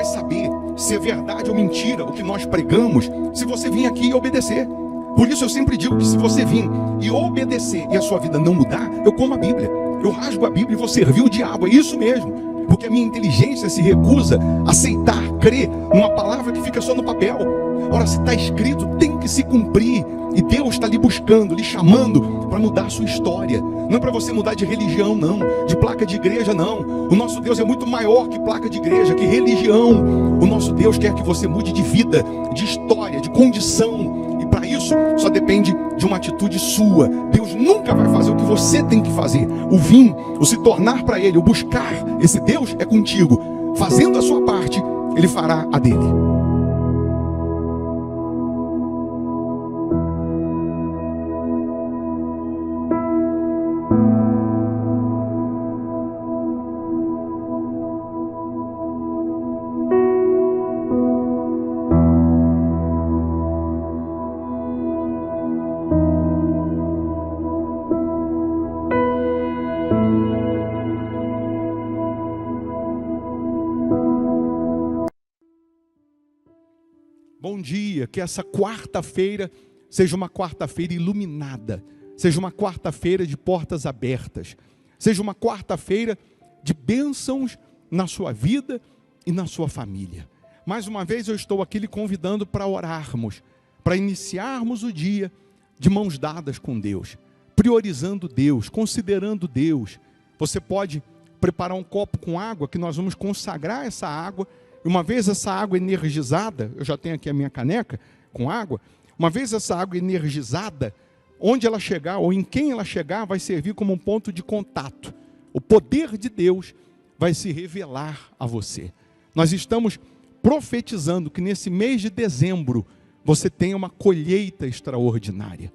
saber se é verdade ou mentira o que nós pregamos, se você vir aqui e obedecer. Por isso eu sempre digo que se você vir e obedecer e a sua vida não mudar, eu como a Bíblia, eu rasgo a Bíblia e vou servir o diabo, é isso mesmo. Porque a minha inteligência se recusa a aceitar, crer numa palavra que fica só no papel. Ora, se está escrito, tem que se cumprir. E Deus está lhe buscando, lhe chamando para mudar a sua história. Não é para você mudar de religião, não. De placa de igreja, não. O nosso Deus é muito maior que placa de igreja, que religião. O nosso Deus quer que você mude de vida, de história, de condição. E para isso, só depende de uma atitude sua. Deus nunca vai fazer o que você tem que fazer. O vir, o se tornar para Ele, o buscar esse Deus é contigo. Fazendo a sua parte, Ele fará a dele. Bom dia, que essa quarta-feira seja uma quarta-feira iluminada, seja uma quarta-feira de portas abertas, seja uma quarta-feira de bênçãos na sua vida e na sua família. Mais uma vez eu estou aqui lhe convidando para orarmos, para iniciarmos o dia de mãos dadas com Deus, priorizando Deus, considerando Deus. Você pode preparar um copo com água, que nós vamos consagrar essa água. Uma vez essa água energizada, eu já tenho aqui a minha caneca com água, uma vez essa água energizada, onde ela chegar ou em quem ela chegar, vai servir como um ponto de contato. O poder de Deus vai se revelar a você. Nós estamos profetizando que nesse mês de dezembro, você tenha uma colheita extraordinária.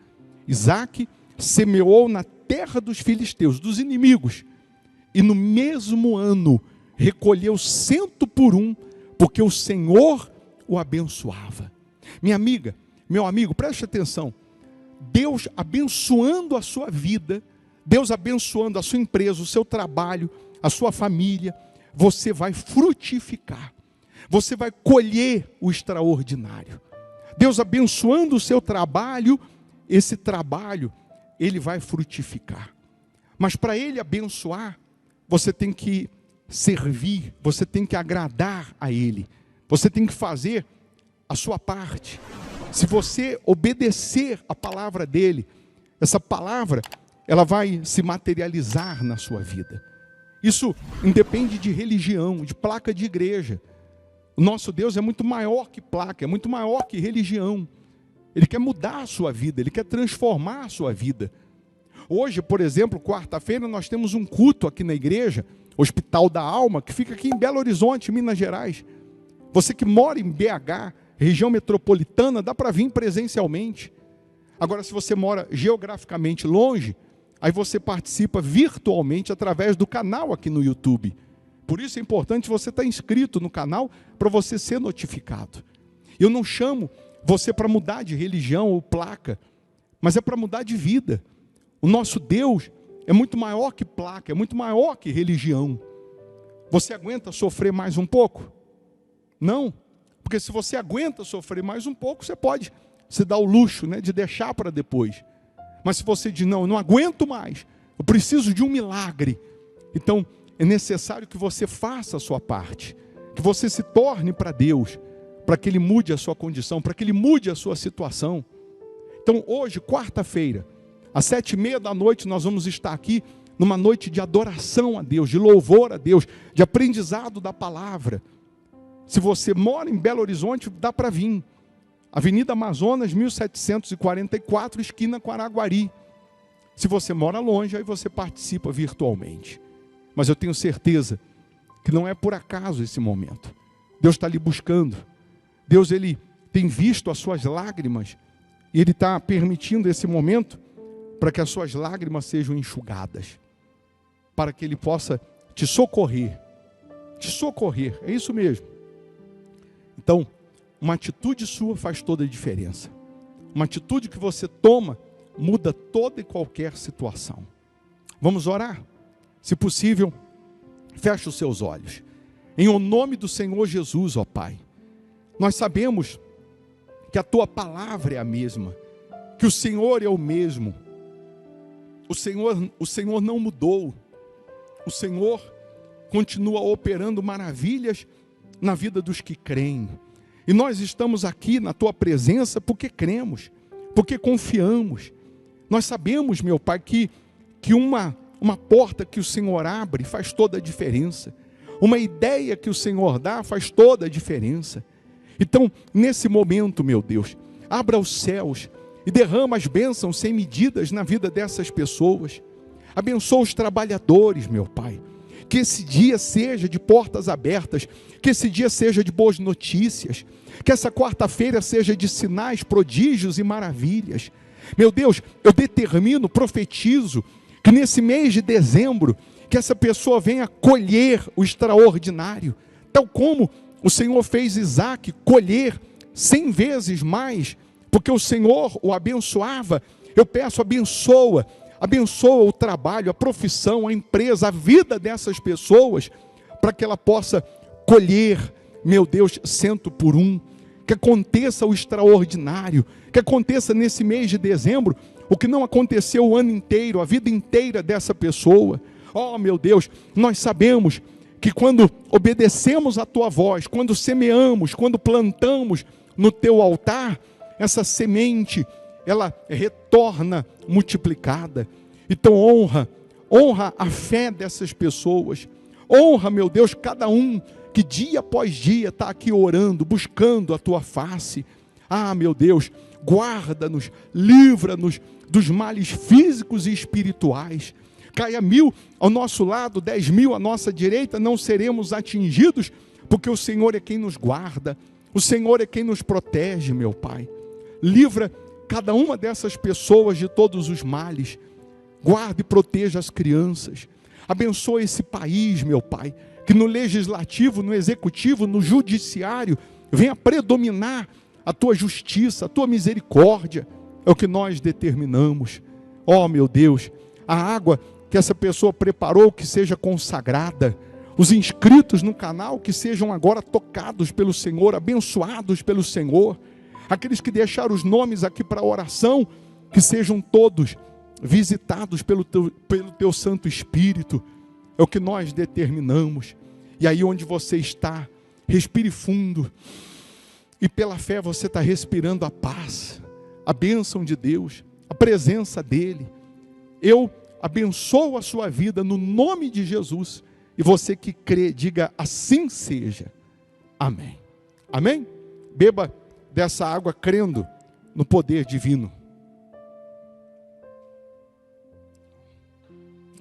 Isaac semeou na terra dos filisteus, dos inimigos, e no mesmo ano recolheu 100%, porque o Senhor o abençoava. Minha amiga, meu amigo, preste atenção. Deus abençoando a sua vida, Deus abençoando a sua empresa, o seu trabalho, a sua família, você vai frutificar. Você vai colher o extraordinário. Deus abençoando o seu trabalho, esse trabalho, ele vai frutificar. Mas para ele abençoar, você tem que servir, você tem que agradar a Ele, você tem que fazer a sua parte. Se você obedecer a palavra dEle, essa palavra, ela vai se materializar na sua vida. Isso independe de religião, de placa de igreja. O nosso Deus é muito maior que placa, é muito maior que religião. Ele quer mudar a sua vida, Ele quer transformar a sua vida. Hoje, por exemplo, quarta-feira, nós temos um culto aqui na igreja, Hospital da Alma, que fica aqui em Belo Horizonte, Minas Gerais. Você que mora em BH, região metropolitana, dá para vir presencialmente. Agora, se você mora geograficamente longe, aí você participa virtualmente através do canal aqui no YouTube. Por isso é importante você estar inscrito no canal para você ser notificado. Eu não chamo você para mudar de religião ou placa, mas é para mudar de vida. O nosso Deus é muito maior que placa, é muito maior que religião. Você aguenta sofrer mais um pouco? Não, porque se você aguenta sofrer mais um pouco, você pode se dar o luxo, né, de deixar para depois. Mas se você diz, não, eu não aguento mais, eu preciso de um milagre, então é necessário que você faça a sua parte, que você se torne para Deus, para que Ele mude a sua condição, para que Ele mude a sua situação. Então hoje, quarta-feira, às 19h30 nós vamos estar aqui numa noite de adoração a Deus, de louvor a Deus, de aprendizado da palavra. Se você mora em Belo Horizonte, dá para vir. Avenida Amazonas, 1744, esquina com Araguari. Se você mora longe, aí você participa virtualmente. Mas eu tenho certeza que não é por acaso esse momento. Deus está lhe buscando. Deus, Ele tem visto as suas lágrimas e Ele está permitindo esse momento para que as suas lágrimas sejam enxugadas, para que Ele possa te socorrer, é isso mesmo. Então, uma atitude sua faz toda a diferença, uma atitude que você toma, muda toda e qualquer situação. Vamos orar? Se possível, feche os seus olhos. em o nome do Senhor Jesus, ó Pai. Nós sabemos que a Tua palavra é a mesma, que o Senhor é o mesmo. O Senhor não mudou. O Senhor continua operando maravilhas na vida dos que creem. E nós estamos aqui na Tua presença porque cremos, porque confiamos. Nós sabemos, meu Pai, que uma porta que o Senhor abre faz toda a diferença. Uma ideia que o Senhor dá faz toda a diferença. Então, nesse momento, meu Deus, abra os céus e derrama as bênçãos sem medidas na vida dessas pessoas. Abençoa os trabalhadores, meu Pai. Que esse dia seja de portas abertas, que esse dia seja de boas notícias, que essa quarta-feira seja de sinais, prodígios e maravilhas. Meu Deus, eu determino, profetizo, que nesse mês de dezembro, que essa pessoa venha colher o extraordinário, tal como o Senhor fez Isaac colher 100 vezes mais, porque o Senhor o abençoava. Eu peço, abençoa o trabalho, a profissão, a empresa, a vida dessas pessoas, para que ela possa colher, meu Deus, 100 por 1, que aconteça o extraordinário, que aconteça nesse mês de dezembro, o que não aconteceu o ano inteiro, a vida inteira dessa pessoa. Oh, meu Deus, nós sabemos que quando obedecemos a Tua voz, quando semeamos, quando plantamos no Teu altar, essa semente, ela retorna multiplicada. Então honra a fé dessas pessoas. Honra, meu Deus, cada um que dia após dia está aqui orando, buscando a Tua face. Ah, meu Deus, guarda-nos, livra-nos dos males físicos e espirituais. Caia 1000 ao nosso lado, 10.000 à nossa direita, não seremos atingidos, porque o Senhor é quem nos guarda, o Senhor é quem nos protege, meu Pai. Livra cada uma dessas pessoas de todos os males, guarda e proteja as crianças, abençoa esse país, meu Pai, que no legislativo, no executivo, no judiciário, venha predominar a Tua justiça, a Tua misericórdia, é o que nós determinamos. Oh, meu Deus, a água que essa pessoa preparou, que seja consagrada. Os inscritos no canal, que sejam agora tocados pelo Senhor, abençoados pelo Senhor. Aqueles que deixaram os nomes aqui para oração, que sejam todos visitados pelo Teu Santo Espírito. É o que nós determinamos. E aí onde você está, respire fundo. E pela fé você está respirando a paz, a bênção de Deus, a presença dEle. Eu abençoo a sua vida no nome de Jesus. E você que crê, diga assim seja. Amém. Amém? Beba dessa água crendo no poder divino.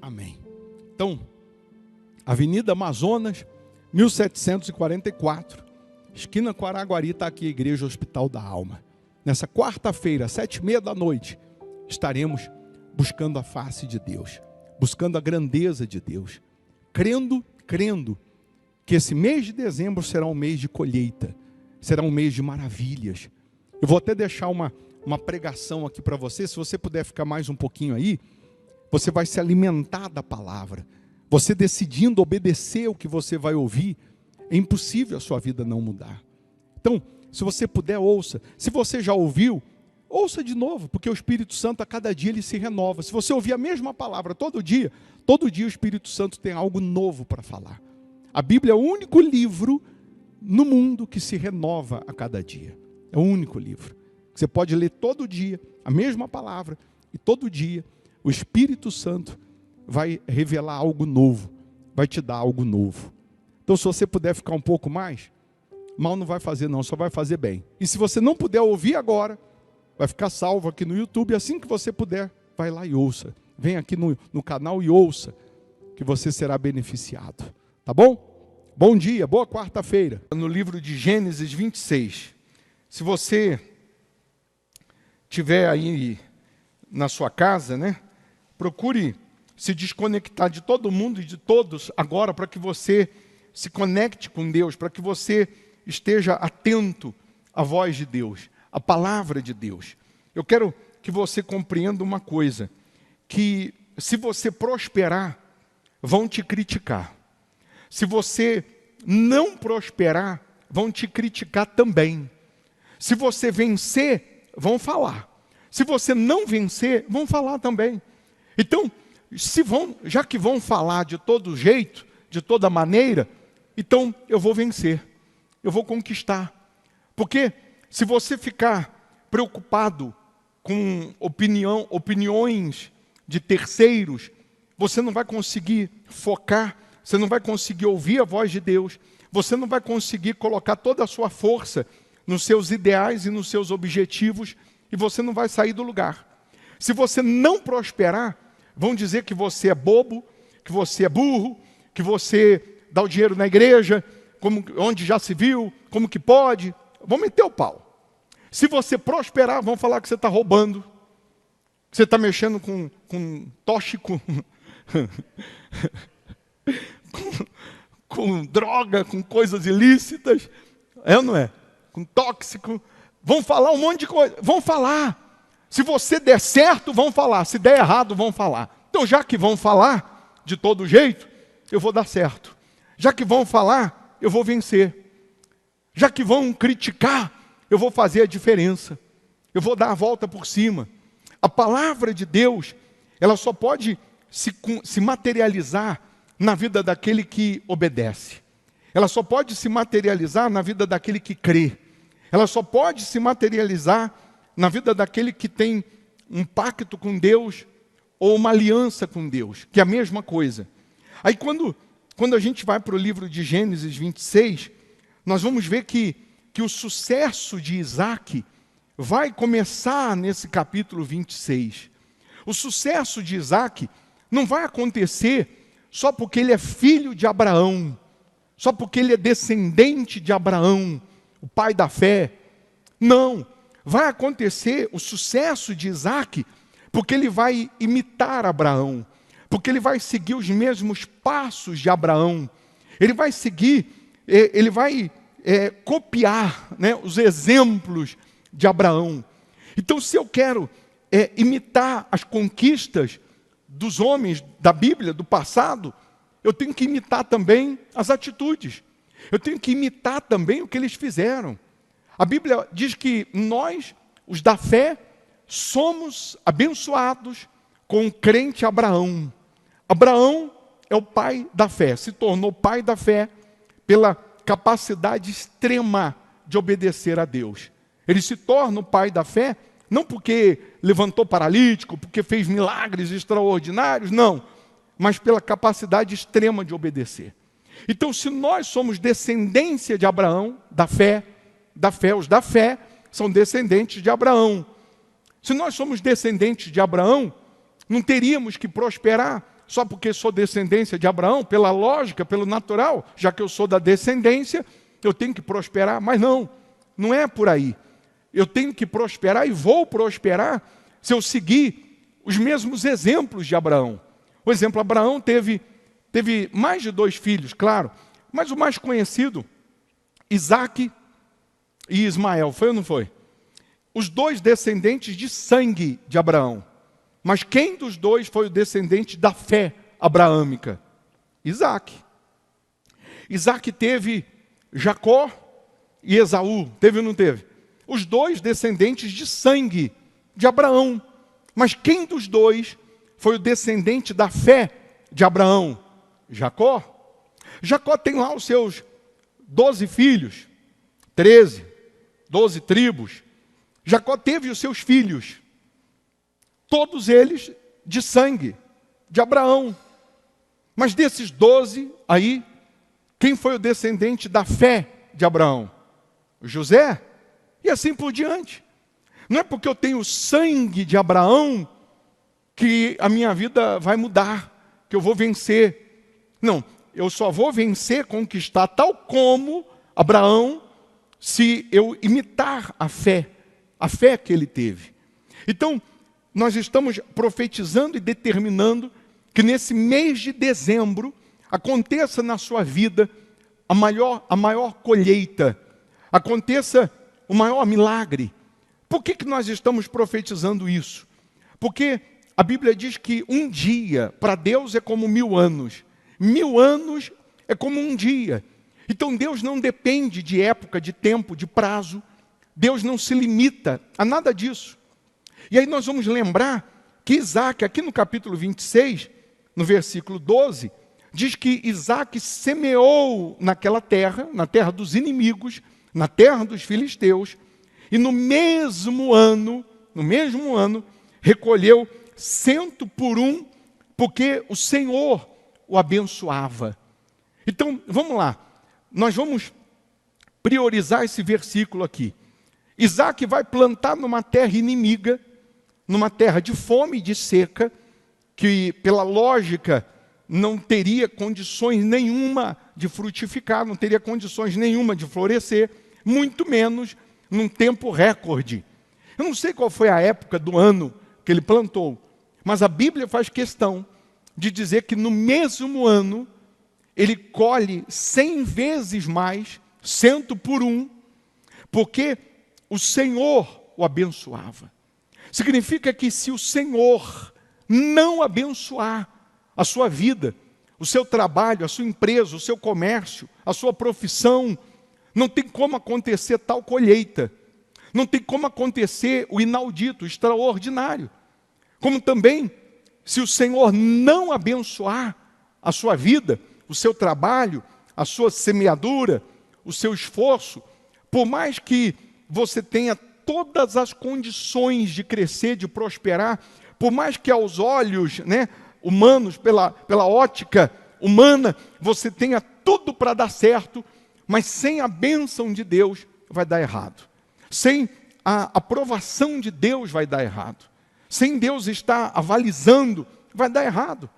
Amém. Então, Avenida Amazonas, 1744, esquina com Araguari, está aqui a Igreja Hospital da Alma. Nessa quarta-feira, 7h30, estaremos buscando a face de Deus, buscando a grandeza de Deus, crendo que esse mês de dezembro será um mês de colheita, será um mês de maravilhas. Eu vou até deixar uma pregação aqui para você, se você puder ficar mais um pouquinho aí, você vai se alimentar da palavra. Você decidindo obedecer o que você vai ouvir, é impossível a sua vida não mudar. Então, se você puder, ouça. Se você já ouviu, ouça de novo, porque o Espírito Santo a cada dia ele se renova. Se você ouvir a mesma palavra todo dia o Espírito Santo tem algo novo para falar. A Bíblia é o único livro no mundo que se renova a cada dia. É o único livro. Você pode ler todo dia a mesma palavra e todo dia o Espírito Santo vai revelar algo novo, vai te dar algo novo. Então, se você puder ficar um pouco mais, mal não vai fazer não, só vai fazer bem. E se você não puder ouvir agora, vai ficar salvo aqui no YouTube, assim que você puder, vai lá e ouça. Vem aqui no canal e ouça, que você será beneficiado. Tá bom? Bom dia, boa quarta-feira. No livro de Gênesis 26. Se você tiver aí na sua casa, né? Procure se desconectar de todo mundo e de todos agora, para que você se conecte com Deus, para que você esteja atento à voz de Deus, à palavra de Deus. Eu quero que você compreenda uma coisa, que se você prosperar, vão te criticar. Se você não prosperar, vão te criticar também. Se você vencer, vão falar. Se você não vencer, vão falar também. Então, já que vão falar de todo jeito, de toda maneira, então eu vou vencer, eu vou conquistar. Porque se você ficar preocupado com opiniões de terceiros, você não vai conseguir focar, você não vai conseguir ouvir a voz de Deus, você não vai conseguir colocar toda a sua força nos seus ideais e nos seus objetivos, e você não vai sair do lugar. Se você não prosperar, vão dizer que você é bobo, que você é burro, que você dá o dinheiro na igreja, onde já se viu, como que pode, vão meter o pau. Se você prosperar, vão falar que você está roubando, que você está mexendo com tóxico, com droga, com coisas ilícitas, é ou não é? Com tóxico, vão falar um monte de coisa, vão falar. Se você der certo, vão falar, se der errado, vão falar. Então, já que vão falar de todo jeito, eu vou dar certo. Já que vão falar, eu vou vencer. Já que vão criticar, eu vou fazer a diferença. Eu vou dar a volta por cima. A palavra de Deus, ela só pode se materializar na vida daquele que obedece. Ela só pode se materializar na vida daquele que crê. Ela só pode se materializar na vida daquele que tem um pacto com Deus ou uma aliança com Deus, que é a mesma coisa. Aí quando a gente vai para o livro de Gênesis 26, nós vamos ver que o sucesso de Isaac vai começar nesse capítulo 26. O sucesso de Isaac não vai acontecer só porque ele é filho de Abraão, só porque ele é descendente de Abraão, o pai da fé. Não, vai acontecer o sucesso de Isaac porque ele vai imitar Abraão, porque ele vai seguir os mesmos passos de Abraão, ele vai seguir, ele vai copiar, né, os exemplos de Abraão. Então, se eu quero imitar as conquistas dos homens da Bíblia, do passado, eu tenho que imitar também as atitudes, eu tenho que imitar também o que eles fizeram. A Bíblia diz que nós, os da fé, somos abençoados com o crente Abraão. Abraão é o pai da fé, se tornou pai da fé pela capacidade extrema de obedecer a Deus. Ele se torna o pai da fé, não porque levantou paralítico, porque fez milagres extraordinários, não, mas pela capacidade extrema de obedecer. Então, se nós somos descendência de Abraão, os da fé são descendentes de Abraão. Se nós somos descendentes de Abraão, não teríamos que prosperar só porque sou descendência de Abraão, pela lógica, pelo natural, já que eu sou da descendência, eu tenho que prosperar, mas não é por aí. Eu tenho que prosperar e vou prosperar se eu seguir os mesmos exemplos de Abraão. Por exemplo, Abraão teve mais de 2 filhos, claro, mas o mais conhecido, Isaque e Ismael, foi ou não foi? Os 2 descendentes de sangue de Abraão. Mas quem dos 2 foi o descendente da fé abraâmica? Isaque. Isaque teve Jacó e Esaú, teve ou não teve? Os 2 descendentes de sangue de Abraão. Mas quem dos 2 foi o descendente da fé de Abraão? Jacó. Jacó tem lá os seus 12 filhos, 13, 12 tribos. Jacó teve os seus filhos, todos eles de sangue, de Abraão. Mas desses 12 aí, quem foi o descendente da fé de Abraão? José. E assim por diante. Não é porque eu tenho sangue de Abraão que a minha vida vai mudar, que eu vou vencer. Não, eu só vou vencer, conquistar, tal como Abraão, se eu imitar a fé que ele teve. Então, nós estamos profetizando e determinando que nesse mês de dezembro aconteça na sua vida a maior colheita, aconteça o maior milagre. Por que nós estamos profetizando isso? Porque a Bíblia diz que um dia para Deus é como 1000 anos. 1000 anos é como um dia. Então Deus não depende de época, de tempo, de prazo. Deus não se limita a nada disso. E aí nós vamos lembrar que Isaac, aqui no capítulo 26, no versículo 12, diz que Isaac semeou naquela terra, na terra dos inimigos, na terra dos filisteus, e no mesmo ano, recolheu 100 por 1, porque o Senhor o abençoava. Então, vamos lá, nós vamos priorizar esse versículo aqui. Isaac vai plantar numa terra inimiga, numa terra de fome e de seca, que pela lógica não teria condições nenhuma de frutificar, não teria condições nenhuma de florescer, muito menos num tempo recorde. Eu não sei qual foi a época do ano que ele plantou, mas a Bíblia faz questão de dizer que no mesmo ano ele colhe 100 vezes mais, 100 por 1, porque o Senhor o abençoava. Significa que se o Senhor não abençoar a sua vida, o seu trabalho, a sua empresa, o seu comércio, a sua profissão, não tem como acontecer tal colheita. Não tem como acontecer o inaudito, o extraordinário. Como também, se o Senhor não abençoar a sua vida, o seu trabalho, a sua semeadura, o seu esforço, por mais que você tenha todas as condições de crescer, de prosperar, por mais que aos olhos humanos, pela ótica humana, você tenha tudo para dar certo, mas sem a bênção de Deus vai dar errado. Sem a aprovação de Deus vai dar errado. Sem Deus estar avalizando, vai dar errado.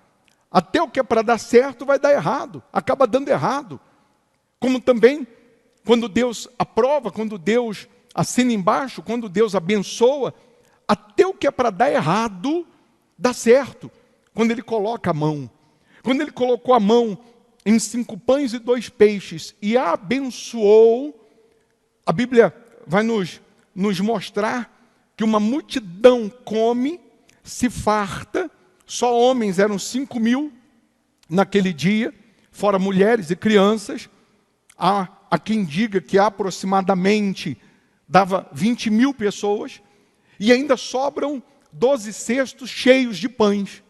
Até o que é para dar certo vai dar errado, acaba dando errado. Como também, quando Deus aprova, quando Deus assina embaixo, quando Deus abençoa, até o que é para dar errado, dá certo. Quando Ele coloca a mão. Quando Ele colocou a mão em 5 pães e 2 peixes e abençoou, a Bíblia vai nos mostrar que uma multidão come, se farta, só homens eram 5.000 naquele dia, fora mulheres e crianças. Há quem diga que aproximadamente dava 20.000 pessoas, e ainda sobram 12 cestos cheios de pães.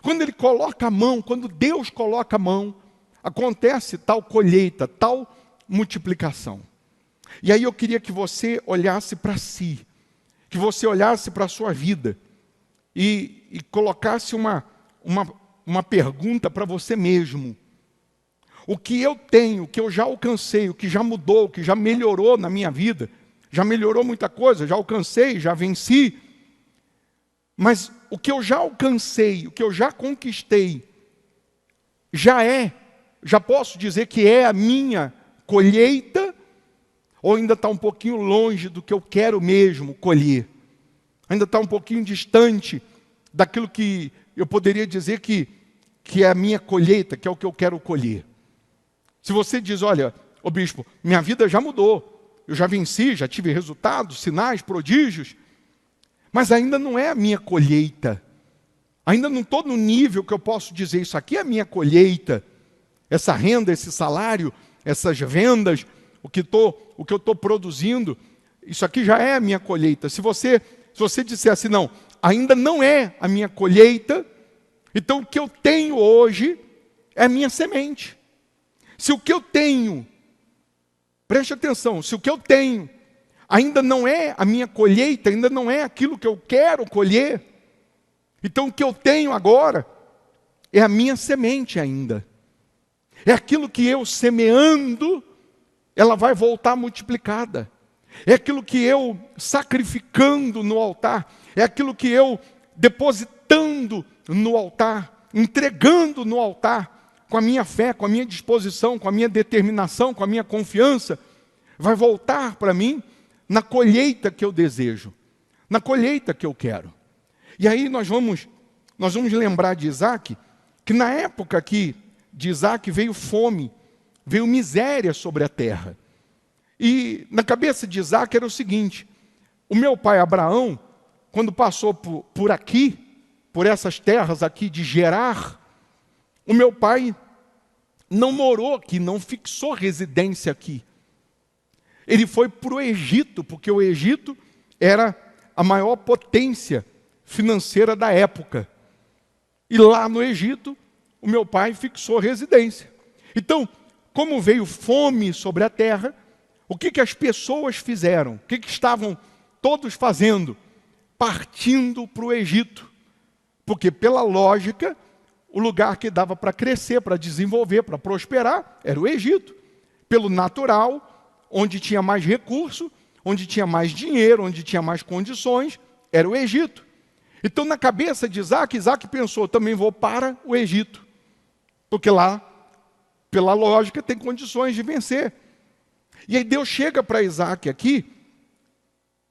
Quando Ele coloca a mão, quando Deus coloca a mão, acontece tal colheita, tal multiplicação. E aí eu queria que você olhasse para si, que você olhasse para a sua vida e colocasse uma pergunta para você mesmo. O que eu tenho, o que eu já alcancei, o que já mudou, o que já melhorou na minha vida, já melhorou muita coisa, já alcancei, já venci, mas o que eu já alcancei, o que eu já conquistei, já posso dizer que é a minha colheita, ou ainda está um pouquinho longe do que eu quero mesmo colher? Ainda está um pouquinho distante daquilo que eu poderia dizer que é a minha colheita, que é o que eu quero colher. Se você diz, olha, ô bispo, minha vida já mudou, eu já venci, já tive resultados, sinais, prodígios, mas ainda não é a minha colheita. Ainda não estou no nível que eu posso dizer, isso aqui é a minha colheita. Essa renda, esse salário, essas vendas, o que eu estou produzindo, isso aqui já é a minha colheita. Se você disser assim, não, ainda não é a minha colheita, então o que eu tenho hoje é a minha semente. Se o que eu tenho, preste atenção, se o que eu tenho ainda não é a minha colheita, ainda não é aquilo que eu quero colher, então o que eu tenho agora é a minha semente ainda. É aquilo que eu semeando, ela vai voltar multiplicada. É aquilo que eu sacrificando no altar, é aquilo que eu depositando no altar, entregando no altar, com a minha fé, com a minha disposição, com a minha determinação, com a minha confiança, vai voltar para mim na colheita que eu desejo, na colheita que eu quero. E aí nós vamos lembrar de Isaac, que na época que de Isaac veio fome, veio miséria sobre a terra. E na cabeça de Isaac era o seguinte: o meu pai Abraão, quando passou por aqui, por essas terras aqui de Gerar, o meu pai não morou aqui, não fixou residência aqui. Ele foi para o Egito, porque o Egito era a maior potência financeira da época. E lá no Egito, o meu pai fixou residência. Então, como veio fome sobre a terra, o que as pessoas fizeram? O que estavam todos fazendo? Partindo para o Egito. Porque, pela lógica, o lugar que dava para crescer, para desenvolver, para prosperar, era o Egito. Pelo natural, onde tinha mais recurso, onde tinha mais dinheiro, onde tinha mais condições, era o Egito. Então, na cabeça de Isaac, Isaac pensou, também vou para o Egito. Porque lá, pela lógica, tem condições de vencer. E aí Deus chega para Isaac aqui,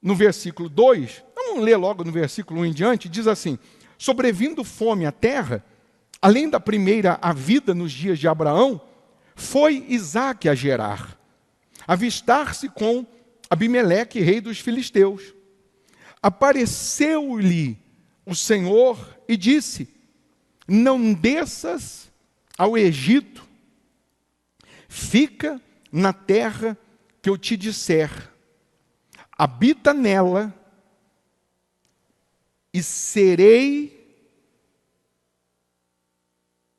no versículo 2, vamos ler logo no versículo 1 em diante, diz assim: sobrevindo fome à terra, além da primeira a vida nos dias de Abraão, foi Isaac a Gerar, avistar-se com Abimeleque, rei dos filisteus. Apareceu-lhe o Senhor e disse: não desças ao Egito, fica na terra que eu te disser, habita nela e serei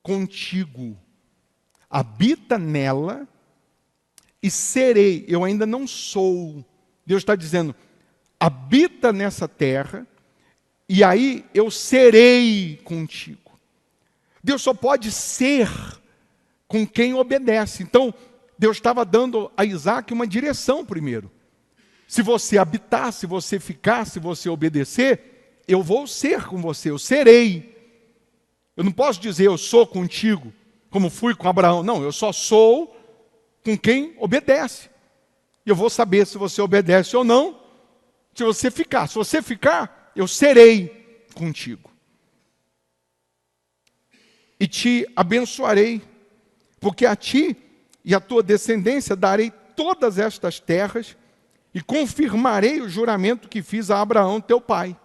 contigo. Habita nela e serei. Eu ainda não sou. Deus está dizendo, habita nessa terra e aí eu serei contigo. Deus só pode ser com quem obedece. Então, Deus estava dando a Isaac uma direção primeiro. Se você habitar, se você ficar, se você obedecer, eu vou ser com você, eu serei. Eu não posso dizer eu sou contigo, como fui com Abraão. Não, eu só sou com quem obedece. Eu vou saber se você obedece ou não, se você ficar. Se você ficar, eu serei contigo. E te abençoarei, porque a ti e a tua descendência darei todas estas terras e confirmarei o juramento que fiz a Abraão, teu pai.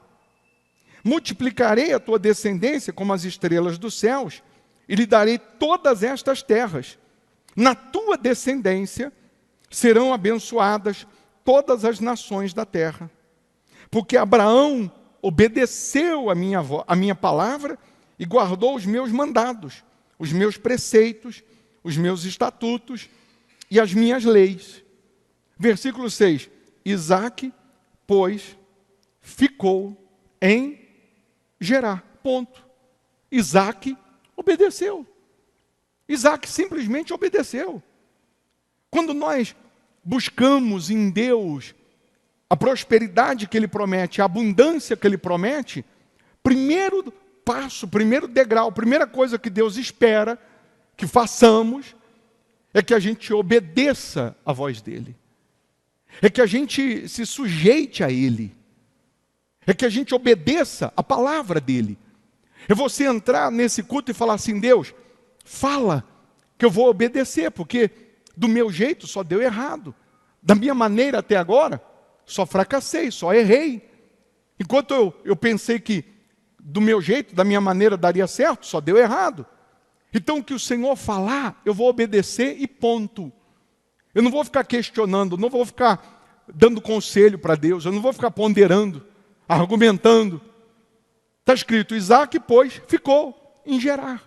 Multiplicarei a tua descendência como as estrelas dos céus e lhe darei todas estas terras. Na tua descendência serão abençoadas todas as nações da terra. Porque Abraão obedeceu a minha palavra e guardou os meus mandados, os meus preceitos, os meus estatutos e as minhas leis. Versículo 6. Isaac, pois, ficou em Gerar. Ponto. Isaac obedeceu. Isaac simplesmente obedeceu. Quando nós buscamos em Deus a prosperidade que Ele promete, a abundância que Ele promete, primeiro passo, primeiro degrau, primeira coisa que Deus espera que façamos é que a gente obedeça a voz dEle. É que a gente se sujeite a Ele. É que a gente obedeça a palavra dEle. É você entrar nesse culto e falar assim, Deus, fala que eu vou obedecer, porque do meu jeito só deu errado. Da minha maneira até agora, só fracassei, só errei. Enquanto eu pensei que do meu jeito, da minha maneira daria certo, só deu errado. Então o que o Senhor falar, eu vou obedecer e ponto. Eu não vou ficar questionando, não vou ficar dando conselho para Deus, eu não vou ficar ponderando, argumentando. Está escrito, Isaac, pois, ficou em Gerar.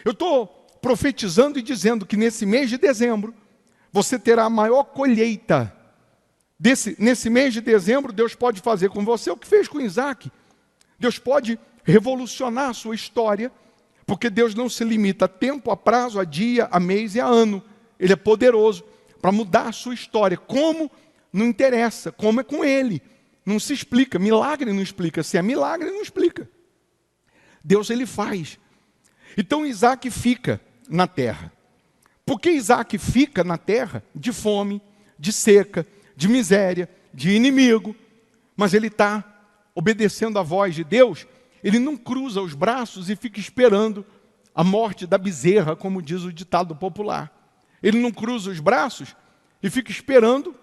Eu estou profetizando e dizendo que nesse mês de dezembro, você terá a maior colheita. Nesse mês de dezembro, Deus pode fazer com você o que fez com Isaac. Deus pode revolucionar a sua história, porque Deus não se limita a tempo, a prazo, a dia, a mês e a ano. Ele é poderoso para mudar a sua história. Como? Não interessa. Como é com Ele. Não se explica. Milagre não explica. Se é milagre, não explica. Deus, Ele faz. Então Isaac fica na terra. Por que Isaac fica na terra? De fome, de seca, de miséria, de inimigo. Mas ele está obedecendo a voz de Deus. Ele não cruza os braços e fica esperando a morte da bezerra, como diz o ditado popular. Ele não cruza os braços e fica esperando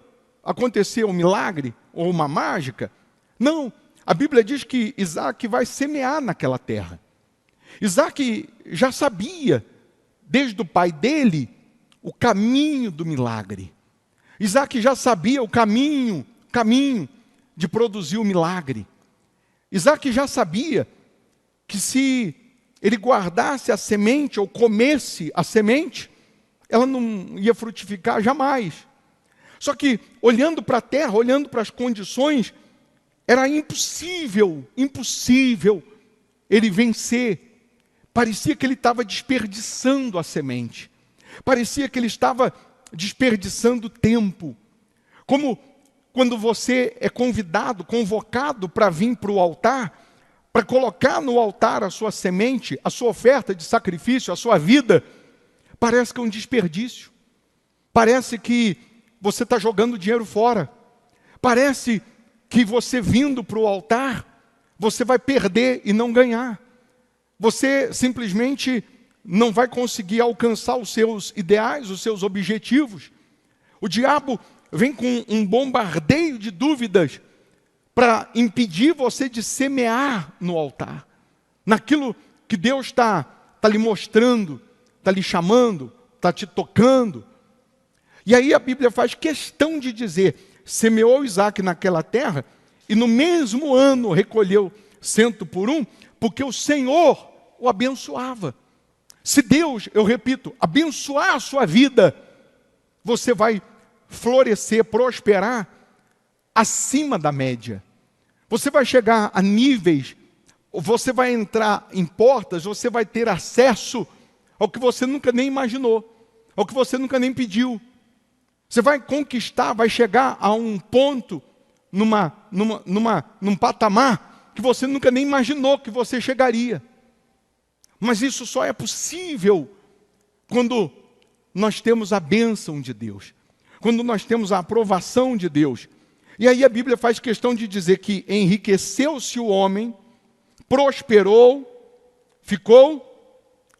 acontecer um milagre ou uma mágica. Não, a Bíblia diz que Isaac vai semear naquela terra. Isaac já sabia desde o pai dele, o caminho do milagre. Isaac já sabia o caminho de produzir o milagre. Isaac já sabia que se ele guardasse a semente ou comesse a semente, ela não ia frutificar jamais. Só que, olhando para a terra, olhando para as condições, era impossível ele vencer. Parecia que ele estava desperdiçando a semente. Parecia que ele estava desperdiçando tempo. Como quando você é convocado para vir para o altar, para colocar no altar a sua semente, a sua oferta de sacrifício, a sua vida, parece que é um desperdício. Parece que você está jogando dinheiro fora. Parece que você vindo para o altar, você vai perder e não ganhar. Você simplesmente não vai conseguir alcançar os seus ideais, os seus objetivos. O diabo vem com um bombardeio de dúvidas para impedir você de semear no altar, naquilo que Deus está lhe mostrando, está lhe chamando, está te tocando. E aí a Bíblia faz questão de dizer, semeou Isaac naquela terra, e no mesmo ano recolheu 100 por 1, porque o Senhor o abençoava. Se Deus, eu repito, abençoar a sua vida, você vai florescer, prosperar acima da média. Você vai chegar a níveis, você vai entrar em portas, você vai ter acesso ao que você nunca nem imaginou, ao que você nunca nem pediu. Você vai conquistar, vai chegar a um ponto, num patamar que você nunca nem imaginou que você chegaria. Mas isso só é possível quando nós temos a bênção de Deus, quando nós temos a aprovação de Deus. E aí a Bíblia faz questão de dizer que enriqueceu-se o homem, prosperou, ficou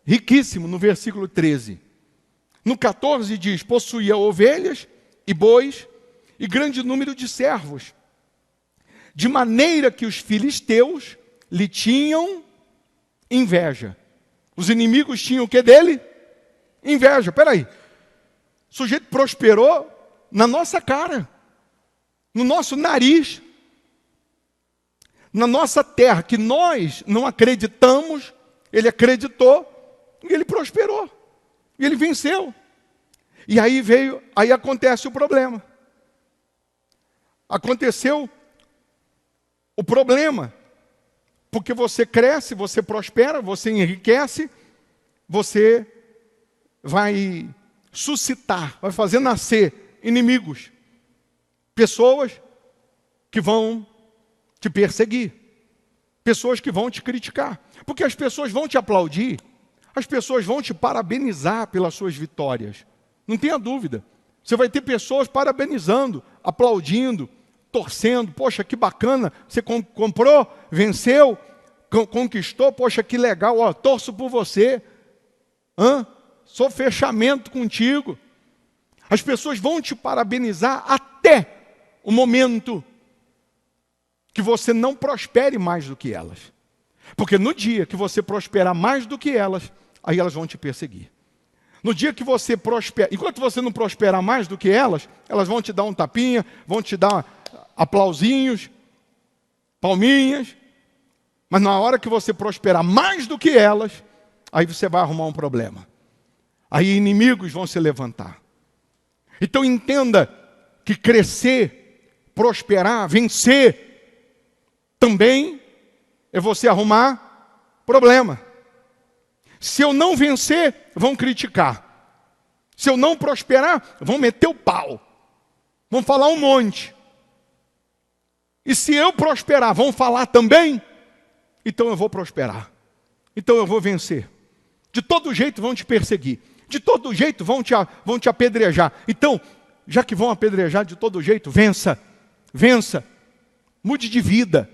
riquíssimo, no versículo 13. No 14 diz, possuía ovelhas e bois e grande número de servos, de maneira que os filisteus lhe tinham inveja. Os inimigos tinham o que dele? Inveja. Peraí, o sujeito prosperou na nossa cara, no nosso nariz, na nossa terra, que nós não acreditamos, ele acreditou, e ele prosperou, e ele venceu. E aí acontece o problema. Aconteceu o problema, porque você cresce, você prospera, você enriquece, você vai suscitar, vai fazer nascer inimigos, pessoas que vão te perseguir, pessoas que vão te criticar, porque as pessoas vão te aplaudir, as pessoas vão te parabenizar pelas suas vitórias, não tenha dúvida. Você vai ter pessoas parabenizando, aplaudindo, torcendo. Poxa, que bacana, você comprou, venceu, conquistou, poxa, que legal, ó, torço por você, sou fechamento contigo. As pessoas vão te parabenizar até o momento que você não prospere mais do que elas. Porque no dia que você prosperar mais do que elas, aí elas vão te perseguir. No dia que você prospera, enquanto você não prosperar mais do que elas vão te dar um tapinha, vão te dar aplausinhos, palminhas, mas na hora que você prosperar mais do que elas, aí você vai arrumar um problema. Aí inimigos vão se levantar. Então entenda que crescer, prosperar, vencer, também é você arrumar problema. Se eu não vencer, vão criticar. Se eu não prosperar, vão meter o pau. Vão falar um monte. E se eu prosperar, vão falar também? Então eu vou prosperar. Então eu vou vencer. De todo jeito vão te perseguir. De todo jeito vão te apedrejar. Então, já que vão apedrejar de todo jeito, vença. Vença. Mude de vida.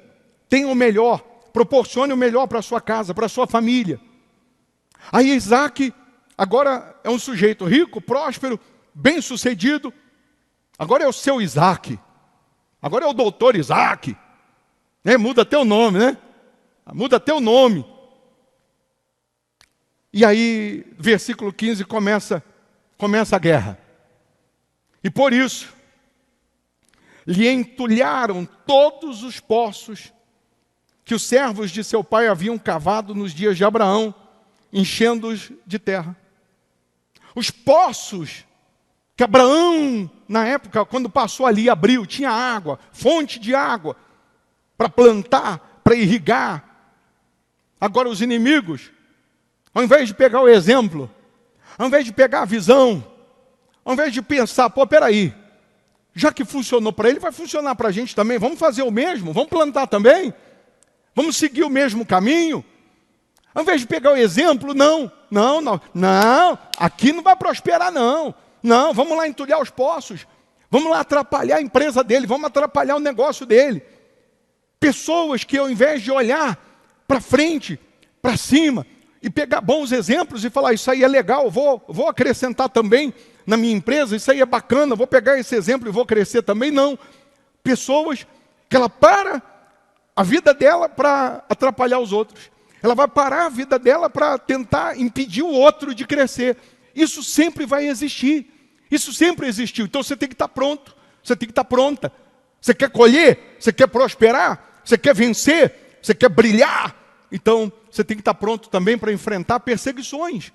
Tenha o melhor. Proporcione o melhor para a sua casa, para a sua família. Aí Isaac agora é um sujeito rico, próspero, bem-sucedido. Agora é o seu Isaac. Agora é o doutor Isaac. Muda até o nome, né? Muda até o nome. E aí, versículo 15, começa a guerra. E por isso, lhe entulharam todos os poços que os servos de seu pai haviam cavado nos dias de Abraão, enchendo-os de terra. Os poços que Abraão, na época, quando passou ali, abriu, tinha água, fonte de água, para plantar, para irrigar. Agora os inimigos, ao invés de pegar o exemplo, ao invés de pegar a visão, ao invés de pensar, pô, peraí, já que funcionou para ele, vai funcionar para a gente também, vamos fazer o mesmo, vamos plantar também, vamos seguir o mesmo caminho. Ao invés de pegar o exemplo, não, aqui não vai prosperar não, vamos lá entulhar os poços, vamos lá atrapalhar a empresa dele, vamos atrapalhar o negócio dele. Pessoas que ao invés de olhar para frente, para cima, e pegar bons exemplos e falar, isso aí é legal, vou acrescentar também na minha empresa, isso aí é bacana, vou pegar esse exemplo e vou crescer também, não. Pessoas que ela para a vida dela para atrapalhar os outros. Ela vai parar a vida dela para tentar impedir o outro de crescer. Isso sempre vai existir. Isso sempre existiu. Então você tem que estar pronto. Você tem que estar pronta. Você quer colher? Você quer prosperar? Você quer vencer? Você quer brilhar? Então você tem que estar pronto também para enfrentar perseguições.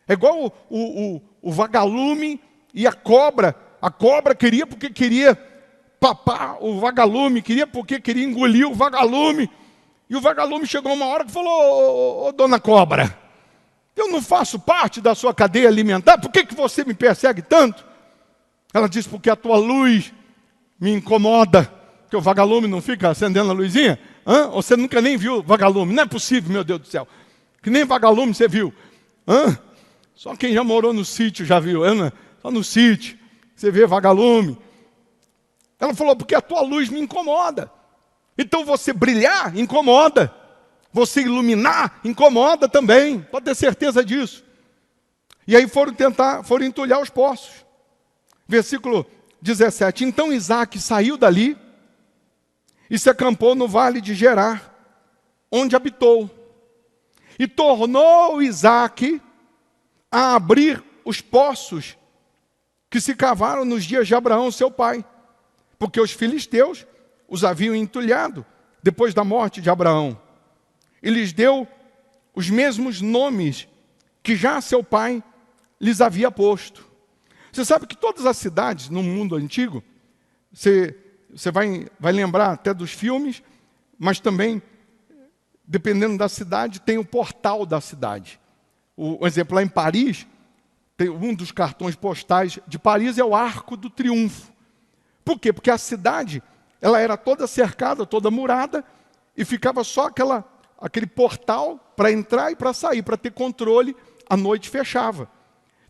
É igual o vagalume e a cobra. A cobra queria porque queria papar o vagalume, queria porque queria engolir o vagalume. E o vagalume chegou uma hora que falou, ô dona cobra, eu não faço parte da sua cadeia alimentar, por que você me persegue tanto? Ela disse, porque a tua luz me incomoda, porque o vagalume não fica acendendo a luzinha. Ou você nunca nem viu vagalume? Não é possível, meu Deus do céu, que nem vagalume você viu. Só quem já morou no sítio já viu, só no sítio, você vê vagalume. Ela falou, porque a tua luz me incomoda. Então você brilhar incomoda, você iluminar incomoda também, pode ter certeza disso. E aí foram entulhar os poços. Versículo 17, então Isaac saiu dali e se acampou no vale de Gerar, onde habitou. E tornou Isaac a abrir os poços que se cavaram nos dias de Abraão, seu pai, porque os filisteus os haviam entulhado depois da morte de Abraão. E lhes deu os mesmos nomes que já seu pai lhes havia posto. Você sabe que todas as cidades no mundo antigo, você vai lembrar até dos filmes, mas também, dependendo da cidade, tem o portal da cidade. Um exemplo, lá em Paris, tem um dos cartões postais de Paris é o Arco do Triunfo. Por quê? Porque a cidade ela era toda cercada, toda murada, e ficava só aquele portal para entrar e para sair, para ter controle, a noite fechava.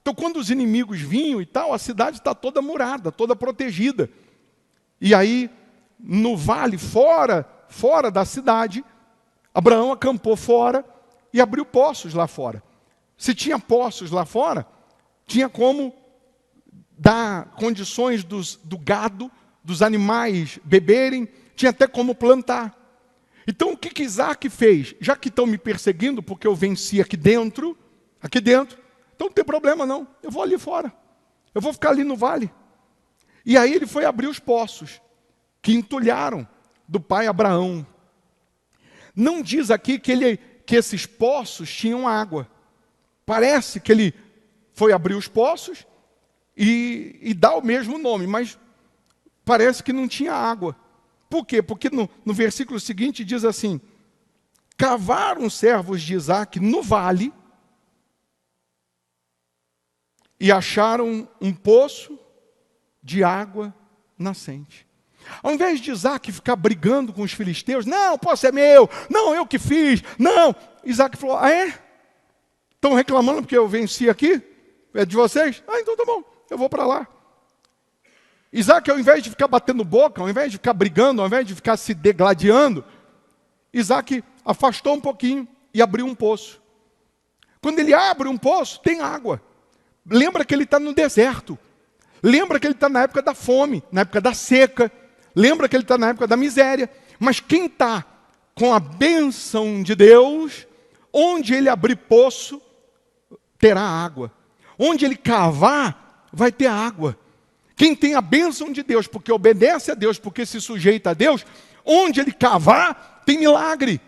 Então, quando os inimigos vinham e tal, a cidade está toda murada, toda protegida. E aí, no vale, fora da cidade, Abraão acampou fora e abriu poços lá fora. Se tinha poços lá fora, tinha como dar condições do gado, dos animais beberem, tinha até como plantar. Então o que Isaac fez? Já que estão me perseguindo porque eu venci aqui dentro, então não tem problema não, eu vou ali fora, eu vou ficar ali no vale. E aí ele foi abrir os poços, que entulharam do pai Abraão. Não diz aqui que esses poços tinham água. Parece que ele foi abrir os poços e dá o mesmo nome, mas parece que não tinha água. Por quê? Porque no versículo seguinte diz assim, cavaram os servos de Isaac no vale e acharam um poço de água nascente. Ao invés de Isaac ficar brigando com os filisteus, não, o poço é meu, não, eu que fiz, não. Isaac falou, estão reclamando porque eu venci aqui? É de vocês? Então tá bom, eu vou para lá. Isaac, ao invés de ficar batendo boca, ao invés de ficar brigando, ao invés de ficar se degladiando, Isaac afastou um pouquinho e abriu um poço. Quando ele abre um poço, tem água. Lembra que ele está no deserto. Lembra que ele está na época da fome, na época da seca. Lembra que ele está na época da miséria. Mas quem está com a bênção de Deus, onde ele abrir poço, terá água. Onde ele cavar, vai ter água. Quem tem a bênção de Deus, porque obedece a Deus, porque se sujeita a Deus, onde ele cavar, tem milagre.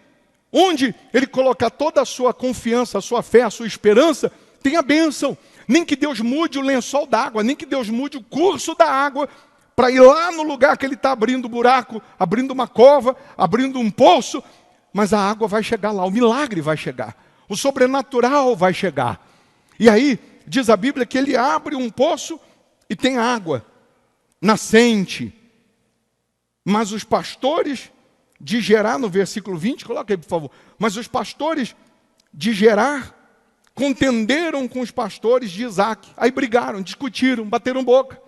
Onde ele colocar toda a sua confiança, a sua fé, a sua esperança, tem a bênção. Nem que Deus mude o lençol d'água, nem que Deus mude o curso da água, para ir lá no lugar que ele está abrindo buraco, abrindo uma cova, abrindo um poço, mas a água vai chegar lá, o milagre vai chegar, o sobrenatural vai chegar. E aí, diz a Bíblia que ele abre um poço e tem água, nascente. Mas os pastores de Gerar, no versículo 20, coloca aí por favor. Mas os pastores de Gerar contenderam com os pastores de Isaac. Aí brigaram, discutiram, bateram boca,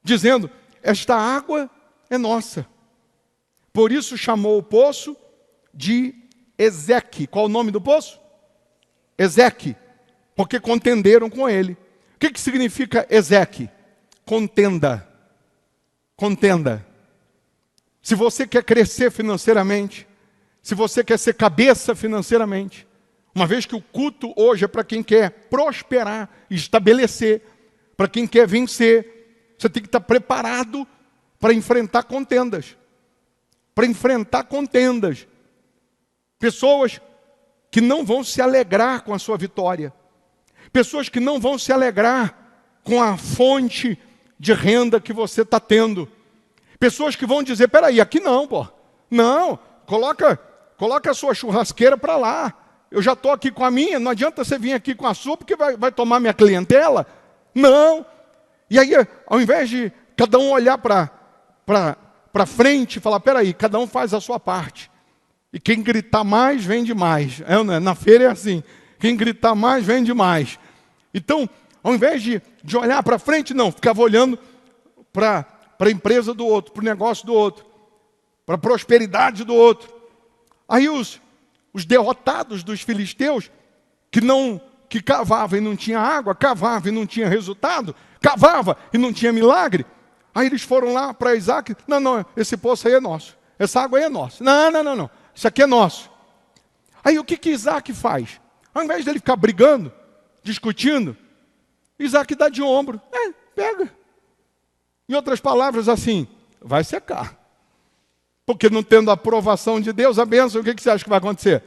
dizendo, esta água é nossa. Por isso chamou o poço de Ezeque. Qual o nome do poço? Ezeque. Porque contenderam com ele. O que significa Ezeque? Contenda. Contenda. Se você quer crescer financeiramente, se você quer ser cabeça financeiramente, uma vez que o culto hoje é para quem quer prosperar, estabelecer, para quem quer vencer, você tem que estar preparado para enfrentar contendas. Para enfrentar contendas. Pessoas que não vão se alegrar com a sua vitória. Pessoas que não vão se alegrar com a fonte de renda que você está tendo. Pessoas que vão dizer, peraí, aqui não, pô. Não, coloca a sua churrasqueira para lá. Eu já estou aqui com a minha, não adianta você vir aqui com a sua, porque vai tomar minha clientela. Não. E aí, ao invés de cada um olhar para frente e falar, peraí, cada um faz a sua parte. E quem gritar mais, vende mais. Na feira é assim. Quem gritar mais, vende mais. Então, ao invés de olhar para frente, não, ficava olhando para a empresa do outro, para o negócio do outro, para a prosperidade do outro. Aí os derrotados dos filisteus, que cavavam e não tinha água, cavava e não tinha resultado, cavava e não tinha milagre, aí eles foram lá para Isaac, não, esse poço aí é nosso, essa água aí é nossa, não, isso aqui é nosso. Aí o que Isaac faz? Ao invés dele ficar brigando, discutindo, Isaac dá de ombro, pega. Em outras palavras, assim, vai secar. Porque não tendo a aprovação de Deus, a bênção, o que você acha que vai acontecer?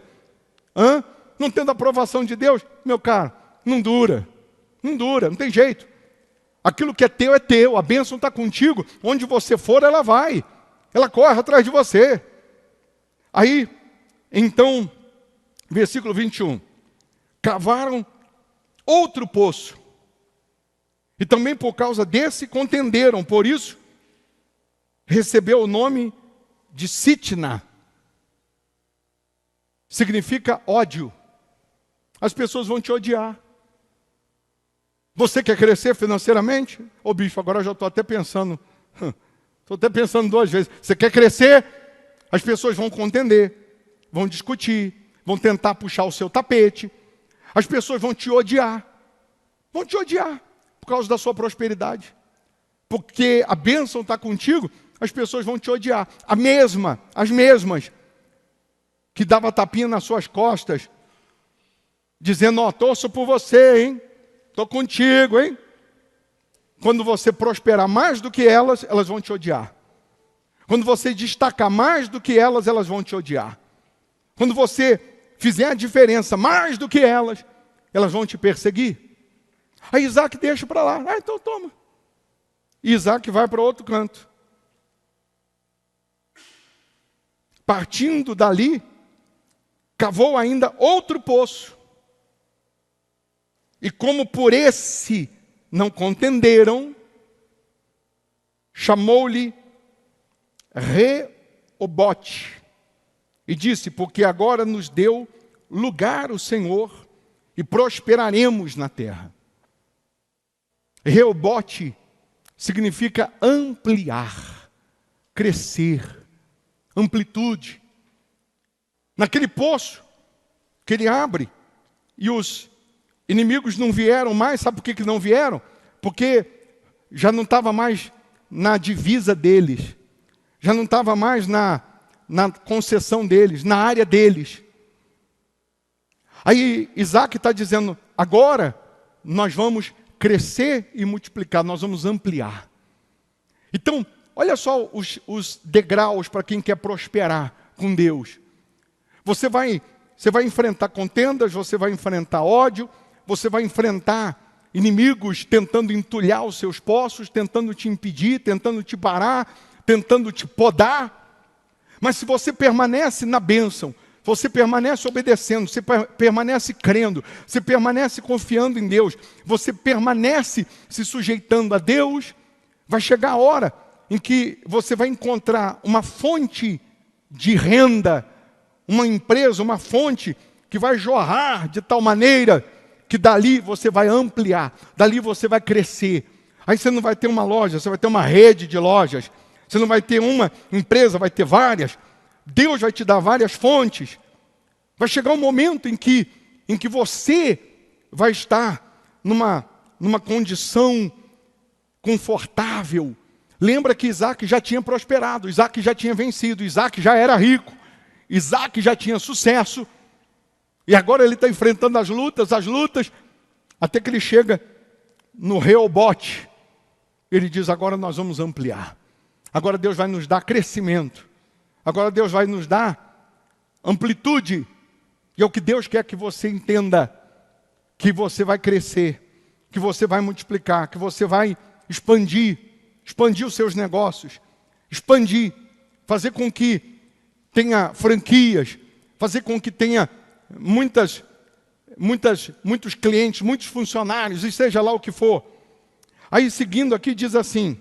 Não tendo a aprovação de Deus, meu caro, não dura, não tem jeito. Aquilo que é teu, a bênção está contigo, onde você for, ela vai, ela corre atrás de você. Aí, então, versículo 21, cavaram outro poço, e também por causa desse contenderam, por isso, recebeu o nome de Sitna, significa ódio. As pessoas vão te odiar. Você quer crescer financeiramente? Ô bicho, agora eu já estou até pensando duas vezes. Você quer crescer? As pessoas vão contender, vão discutir, vão tentar puxar o seu tapete. As pessoas vão te odiar por causa da sua prosperidade. Porque a bênção está contigo, as pessoas vão te odiar. As mesmas que dava tapinha nas suas costas, dizendo, torço por você, hein? Estou contigo, hein? Quando você prosperar mais do que elas vão te odiar. Quando você destacar mais do que elas vão te odiar. Quando você fizer a diferença mais do que elas vão te perseguir. Aí Isaac deixa para lá. Então toma. E Isaac vai para outro canto. Partindo dali, cavou ainda outro poço. E como por esse não contenderam, chamou-lhe Reobote. E disse, porque agora nos deu lugar o Senhor e prosperaremos na terra. Reobote significa ampliar, crescer, amplitude. Naquele poço que ele abre, e os inimigos não vieram mais, sabe por que não vieram? Porque já não estava mais na divisa deles, já não estava mais na concessão deles, na área deles. Aí Isaac está dizendo, agora nós vamos crescer e multiplicar, nós vamos ampliar. Então, olha só os degraus para quem quer prosperar com Deus. Você vai enfrentar contendas, você vai enfrentar ódio, você vai enfrentar inimigos tentando entulhar os seus poços, tentando te impedir, tentando te parar, tentando te podar. Mas se você permanece na bênção, você permanece obedecendo, você permanece crendo, você permanece confiando em Deus, você permanece se sujeitando a Deus, vai chegar a hora em que você vai encontrar uma fonte de renda, uma empresa, uma fonte que vai jorrar de tal maneira que dali você vai ampliar, dali você vai crescer. Aí você não vai ter uma loja, você vai ter uma rede de lojas. Você não vai ter uma empresa, vai ter várias. Deus vai te dar várias fontes. Vai chegar um momento em que você vai estar numa condição confortável. Lembra que Isaac já tinha prosperado, Isaac já tinha vencido, Isaac já era rico, Isaac já tinha sucesso. E agora ele está enfrentando as lutas, até que ele chega no Reobote. Ele diz, agora nós vamos ampliar. Agora Deus vai nos dar crescimento. Agora Deus vai nos dar amplitude. E é o que Deus quer que você entenda. Que você vai crescer. Que você vai multiplicar. Que você vai expandir os seus negócios. Expandir. Fazer com que tenha franquias. Fazer com que tenha muitos clientes, muitos funcionários, e seja lá o que for. Aí seguindo aqui diz assim,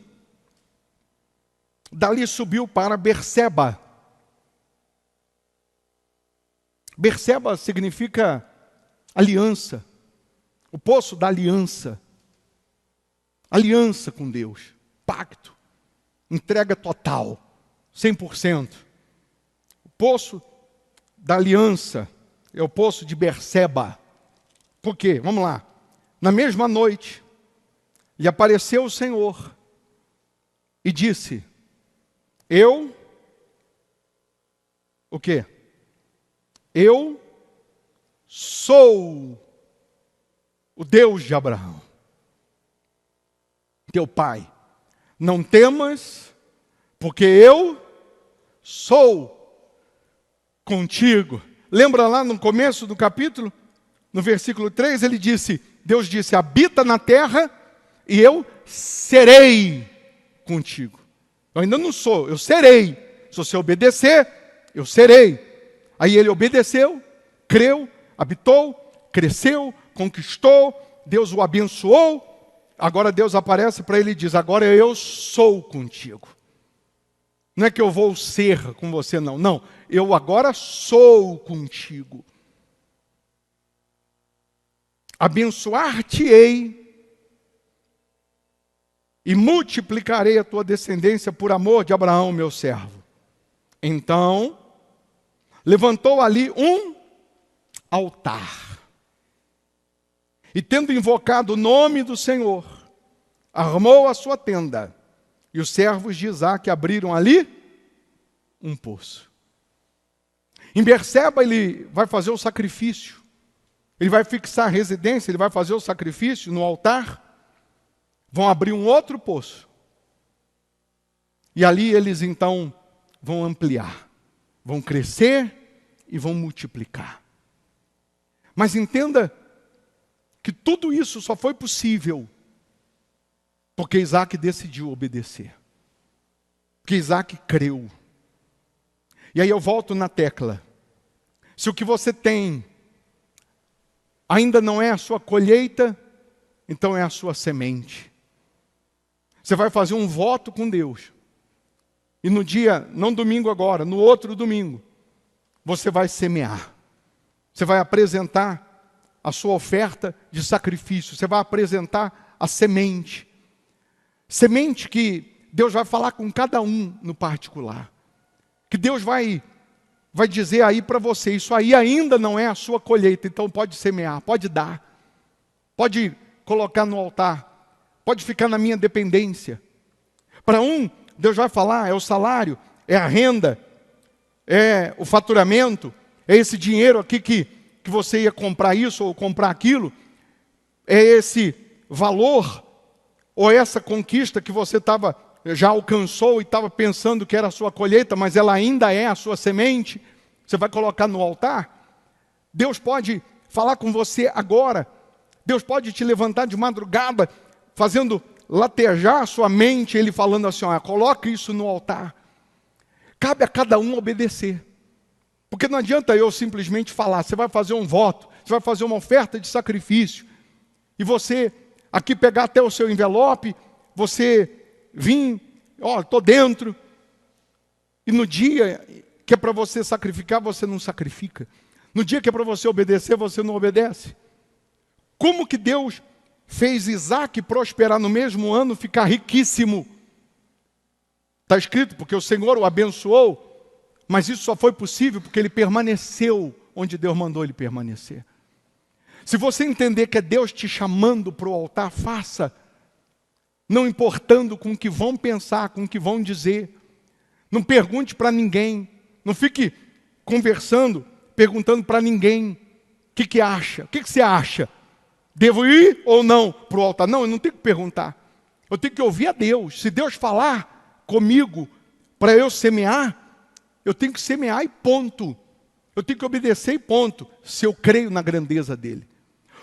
dali subiu para Berseba. Berseba significa aliança, o poço da aliança. Aliança com Deus, pacto, entrega total, 100%. O poço da aliança é o poço de Berseba. Por quê? Vamos lá. Na mesma noite, lhe apareceu o Senhor e disse, o quê? Eu sou o Deus de Abraão, teu pai. Não temas, porque eu sou contigo. Lembra lá no começo do capítulo? No versículo 3, Deus disse, habita na terra e eu serei contigo. Eu ainda não sou, eu serei. Se você obedecer, eu serei. Aí ele obedeceu, creu, habitou, cresceu, conquistou, Deus o abençoou. Agora Deus aparece para ele e diz, agora eu sou contigo. Não é que eu vou ser com você, não. Não, eu agora sou contigo. Abençoar-te-ei e multiplicarei a tua descendência por amor de Abraão, meu servo. Então, levantou ali um altar. E tendo invocado o nome do Senhor, armou a sua tenda. E os servos de Isaac abriram ali um poço. Em Berseba ele vai fazer o sacrifício. Ele vai fixar a residência, ele vai fazer o sacrifício no altar. Vão abrir um outro poço. E ali eles então vão ampliar. Vão crescer e vão multiplicar. Mas entenda que tudo isso só foi possível porque Isaac decidiu obedecer. Porque Isaac creu. E aí eu volto na tecla. Se o que você tem ainda não é a sua colheita, então é a sua semente. Você vai fazer um voto com Deus. E no dia, não domingo agora, no outro domingo, você vai semear. Você vai apresentar a sua oferta de sacrifício. Você vai apresentar a semente. Semente que Deus vai falar com cada um no particular. Que Deus vai dizer aí para você, isso aí ainda não é a sua colheita, então pode semear, pode dar. Pode colocar no altar, pode ficar na minha dependência. Para um, Deus vai falar, é o salário, é a renda, é o faturamento, é esse dinheiro aqui que você ia comprar isso ou comprar aquilo. é esse valor ou essa conquista que você já alcançou e estava pensando que era a sua colheita, mas ela ainda é a sua semente, você vai colocar no altar? Deus pode falar com você agora. Deus pode te levantar de madrugada, fazendo latejar a sua mente, Ele falando assim, coloque isso no altar. Cabe a cada um obedecer. Porque não adianta eu simplesmente falar, você vai fazer um voto, você vai fazer uma oferta de sacrifício, e você aqui pegar até o seu envelope, você vir, estou dentro, e no dia que é para você sacrificar, você não sacrifica. No dia que é para você obedecer, você não obedece. Como que Deus fez Isaac prosperar no mesmo ano, ficar riquíssimo? Está escrito, porque o Senhor o abençoou, mas isso só foi possível porque ele permaneceu onde Deus mandou ele permanecer. Se você entender que é Deus te chamando para o altar, faça. Não importando com o que vão pensar, com o que vão dizer. Não pergunte para ninguém. Não fique conversando, perguntando para ninguém. O que acha? O que você acha? Devo ir ou não para o altar? Não, eu não tenho que perguntar. Eu tenho que ouvir a Deus. Se Deus falar comigo para eu semear, eu tenho que semear e ponto. Eu tenho que obedecer e ponto. Se eu creio na grandeza dele.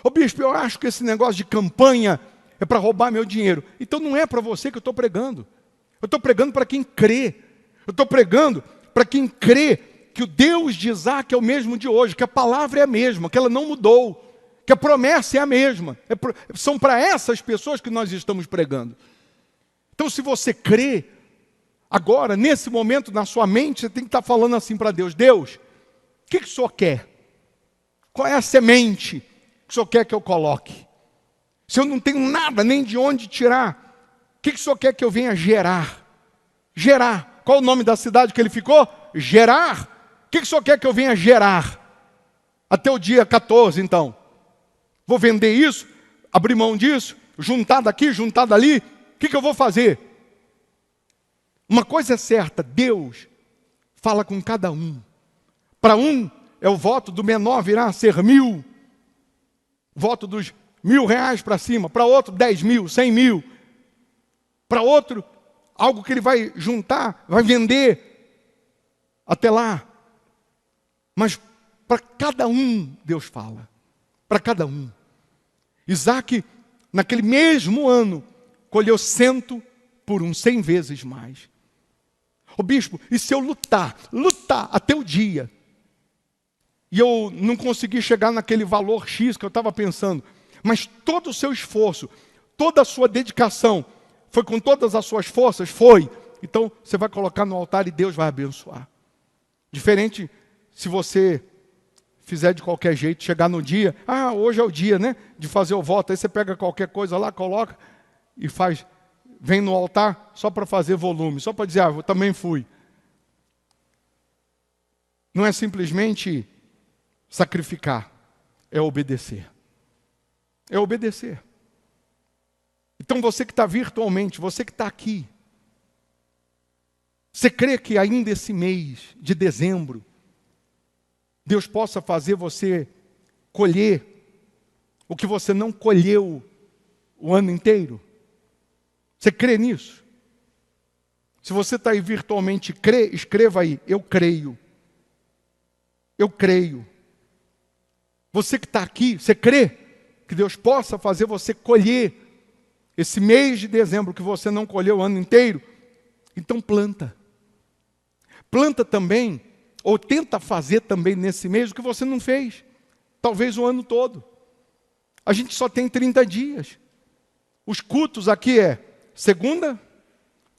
Ô bispo, eu acho que esse negócio de campanha é para roubar meu dinheiro. Então não é para você que eu estou pregando. Eu estou pregando para quem crê. Eu estou pregando para quem crê que o Deus de Isaac é o mesmo de hoje, que a palavra é a mesma, que ela não mudou, que a promessa é a mesma. São para essas pessoas que nós estamos pregando. Então se você crê, agora, nesse momento, na sua mente, você tem que estar falando assim para Deus, Deus, o que o Senhor quer? Qual é a semente que o Senhor quer que eu coloque? Se eu não tenho nada, nem de onde tirar, o que o Senhor quer que eu venha gerar? Gerar. Qual o nome da cidade que ele ficou? Gerar. O que o Senhor quer que eu venha gerar? Até o dia 14, então. Vou vender isso, abrir mão disso, juntar daqui, juntar dali. O que eu vou fazer? Uma coisa é certa, Deus fala com cada um. Para um, é o voto do menor virá a ser 1.000. Voto dos R$1.000 para cima. Para outro, 10.000, 100.000. Para outro, algo que ele vai juntar, vai vender até lá. Mas para cada um, Deus fala. Para cada um. Isaac, naquele mesmo ano, colheu 100 vezes mais. Ô bispo, e se eu lutar até o dia, e eu não consegui chegar naquele valor X que eu estava pensando, mas todo o seu esforço, toda a sua dedicação, foi com todas as suas forças? Foi. Então, você vai colocar no altar e Deus vai abençoar. Diferente se você fizer de qualquer jeito, chegar no dia, hoje é o dia, né, de fazer o voto, aí você pega qualquer coisa lá, coloca e faz, vem no altar só para fazer volume, só para dizer, eu também fui. Não é simplesmente sacrificar, é obedecer. É obedecer. Então você que está virtualmente, você que está aqui, você crê que ainda esse mês de dezembro, Deus possa fazer você colher o que você não colheu o ano inteiro? Você crê nisso? Se você está aí virtualmente, crê, escreva aí, eu creio. Eu creio. Você que está aqui, você crê que Deus possa fazer você colher esse mês de dezembro que você não colheu o ano inteiro? Então planta. Planta também, ou tenta fazer também nesse mês o que você não fez. Talvez o ano todo. A gente só tem 30 dias. Os cultos aqui é segunda,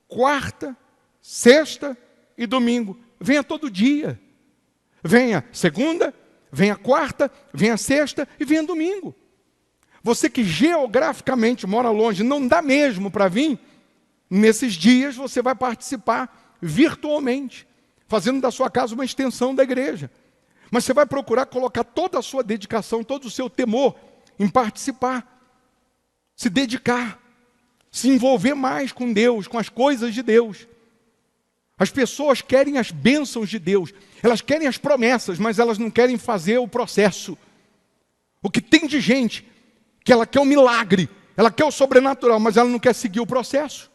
quarta, sexta e domingo. Venha todo dia. Venha segunda, venha quarta, venha sexta e venha domingo. Você que geograficamente mora longe, não dá mesmo para vir, nesses dias você vai participar virtualmente, fazendo da sua casa uma extensão da igreja. Mas você vai procurar colocar toda a sua dedicação, todo o seu temor em participar, se dedicar, se envolver mais com Deus, com as coisas de Deus. As pessoas querem as bênçãos de Deus, elas querem as promessas, mas elas não querem fazer o processo. O que tem de gente que ela quer o milagre, ela quer o sobrenatural, mas ela não quer seguir o processo.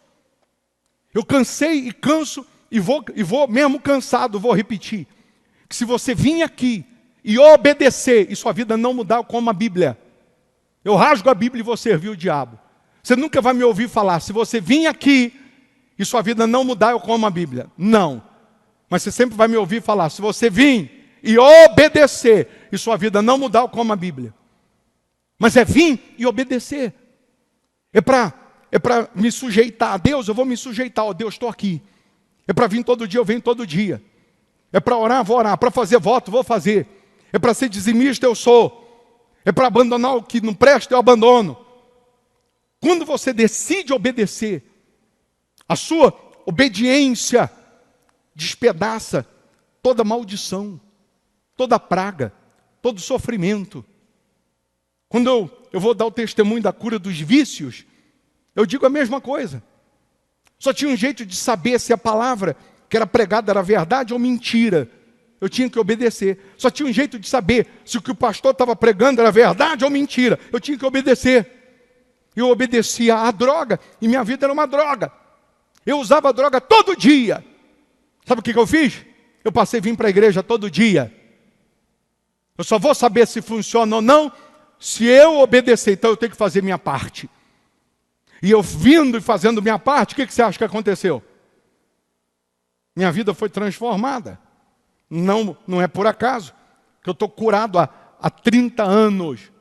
Eu cansei e canso, e vou mesmo cansado, vou repetir, que se você vir aqui e obedecer, e sua vida não mudar como a Bíblia, eu rasgo a Bíblia e vou servir o diabo. Você nunca vai me ouvir falar, se você vir aqui e sua vida não mudar, eu como a Bíblia. Não. Mas você sempre vai me ouvir falar, se você vir e obedecer, e sua vida não mudar, eu como a Bíblia. Mas é vir e obedecer. É para me sujeitar a Deus, eu vou me sujeitar. Ó Deus, estou aqui. É para vir todo dia, eu venho todo dia. É para orar, vou orar. Para fazer voto, vou fazer. É para ser dizimista, eu sou. É para abandonar o que não presta, eu abandono. Quando você decide obedecer, a sua obediência despedaça toda maldição, toda praga, todo sofrimento. Quando eu vou dar o testemunho da cura dos vícios, eu digo a mesma coisa. Só tinha um jeito de saber se a palavra que era pregada era verdade ou mentira. Eu tinha que obedecer. Só tinha um jeito de saber se o que o pastor estava pregando era verdade ou mentira. Eu tinha que obedecer. Eu obedecia à droga e minha vida era uma droga. Eu usava a droga todo dia. Sabe o que eu fiz? Eu passei a vir para a igreja todo dia. Eu só vou saber se funciona ou não se eu obedecer. Então eu tenho que fazer minha parte. E eu vindo e fazendo minha parte, o que você acha que aconteceu? Minha vida foi transformada. Não é por acaso que eu estou curado há 30 anos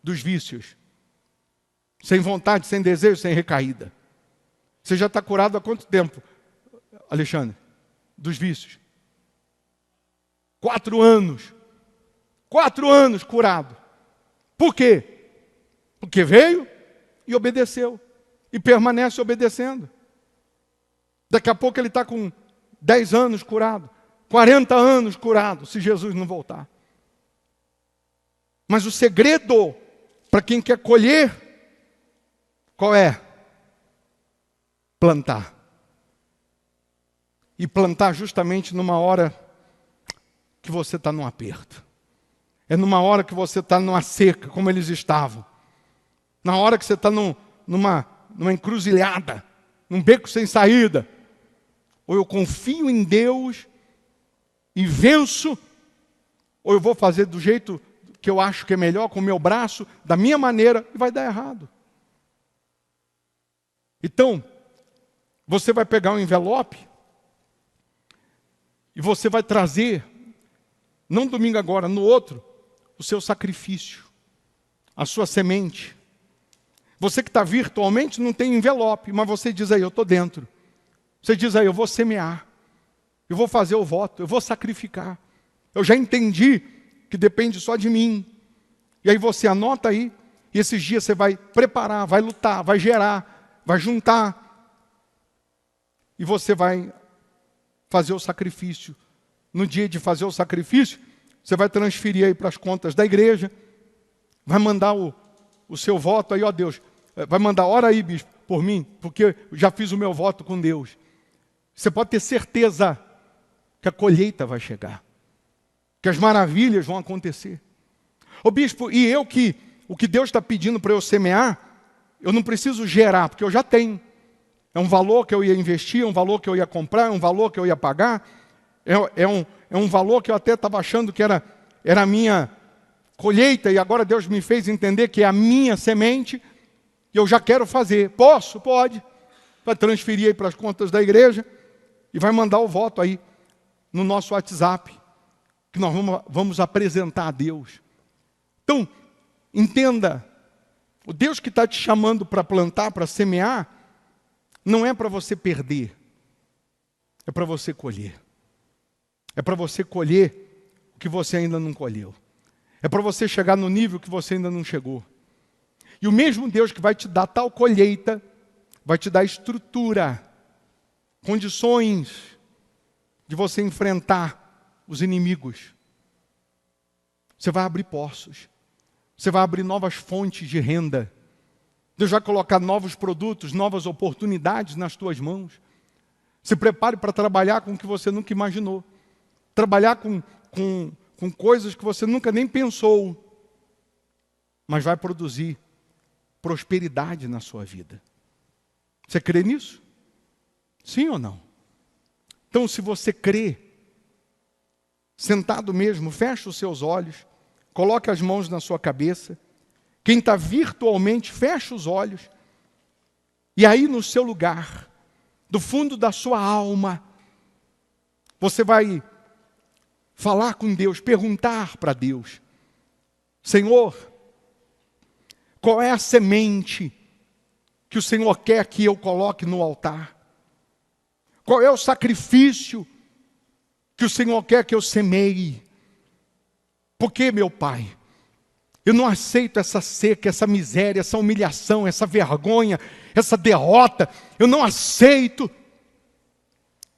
dos vícios. Sem vontade, sem desejo, sem recaída. Você já está curado há quanto tempo, Alexandre? Dos vícios? 4 anos. 4 anos curado. Por quê? Porque veio e obedeceu. E permanece obedecendo. Daqui a pouco ele está com 10 anos curado. 40 anos curado, se Jesus não voltar. Mas o segredo para quem quer colher, qual é? Plantar. E plantar justamente numa hora que você está num aperto. É numa hora que você está numa seca, como eles estavam. Na hora que você está numa encruzilhada, num beco sem saída. Ou eu confio em Deus e venço, ou eu vou fazer do jeito que eu acho que é melhor, com o meu braço, da minha maneira, e vai dar errado. Então, você vai pegar um envelope e você vai trazer, não domingo agora, no outro, o seu sacrifício, a sua semente. Você que está virtualmente não tem envelope, mas você diz aí, eu estou dentro. Você diz aí, eu vou semear, eu vou fazer o voto, eu vou sacrificar. Eu já entendi que depende só de mim. E aí você anota aí, e esses dias você vai preparar, vai lutar, vai gerar, vai juntar. E você vai fazer o sacrifício. No dia de fazer o sacrifício, você vai transferir aí para as contas da igreja, vai mandar o seu voto aí, ó Deus, vai mandar, ora aí, bispo, por mim, porque eu já fiz o meu voto com Deus. Você pode ter certeza que a colheita vai chegar, que as maravilhas vão acontecer. Ô bispo, e o que Deus está pedindo para eu semear, eu não preciso gerar, porque eu já tenho. É um valor que eu ia investir, é um valor que eu ia comprar, é um valor que eu ia pagar, é um valor que eu até estava achando que era a minha colheita, e agora Deus me fez entender que é a minha semente, e eu já quero fazer. Posso? Pode. Vai transferir aí para as contas da igreja, e vai mandar o voto aí no nosso WhatsApp, que nós vamos apresentar a Deus. Então, entenda, o Deus que está te chamando para plantar, para semear, não é para você perder, é para você colher. É para você colher o que você ainda não colheu. É para você chegar no nível que você ainda não chegou. E o mesmo Deus que vai te dar tal colheita, vai te dar estrutura, condições de você enfrentar os inimigos. Você vai abrir poços. Você vai abrir novas fontes de renda. Deus vai colocar novos produtos, novas oportunidades nas tuas mãos. Se prepare para trabalhar com o que você nunca imaginou. Trabalhar com coisas que você nunca nem pensou. Mas vai produzir prosperidade na sua vida. Você crê nisso? Sim ou não? Então, se você crê, sentado mesmo, feche os seus olhos, coloque as mãos na sua cabeça. Quem está virtualmente, feche os olhos. E aí no seu lugar, do fundo da sua alma, você vai falar com Deus, perguntar para Deus: Senhor, qual é a semente que o Senhor quer que eu coloque no altar? Qual é o sacrifício que o Senhor quer que eu semeie? Porque, meu Pai, eu não aceito essa seca, essa miséria, essa humilhação, essa vergonha, essa derrota. Eu não aceito.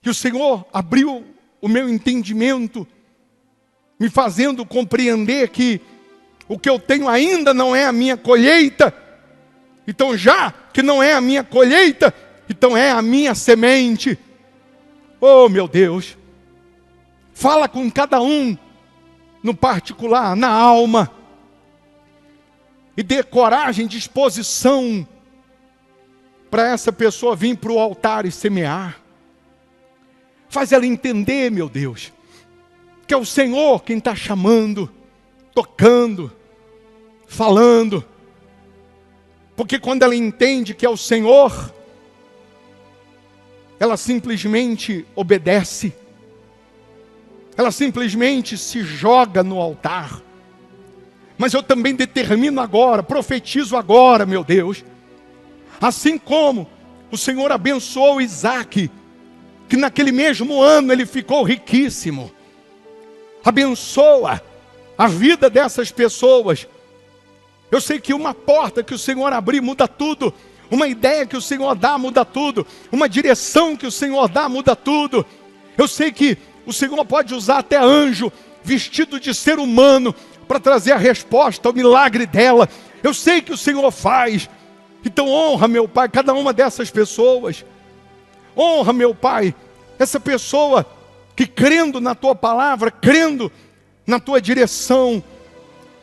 Que o Senhor abriu o meu entendimento, me fazendo compreender que o que eu tenho ainda não é a minha colheita. Então, já que não é a minha colheita, então é a minha semente. Oh, meu Deus, fala com cada um no particular, na alma, e dê coragem, disposição para essa pessoa vir para o altar e semear. Faz ela entender, meu Deus, que é o Senhor quem está chamando, tocando, falando. Porque quando ela entende que é o Senhor, ela simplesmente obedece. Ela simplesmente se joga no altar. Mas eu também determino agora, profetizo agora, meu Deus, assim como o Senhor abençoou Isaac, que naquele mesmo ano ele ficou riquíssimo. Abençoa a vida dessas pessoas. Eu sei que uma porta que o Senhor abrir muda tudo. Uma ideia que o Senhor dá muda tudo. Uma direção que o Senhor dá muda tudo. Eu sei que o Senhor pode usar até anjo vestido de ser humano para trazer a resposta ao milagre dela. Eu sei que o Senhor faz. Então honra, meu Pai, cada uma dessas pessoas. Honra, meu Pai, essa pessoa que crendo na Tua palavra, crendo na Tua direção,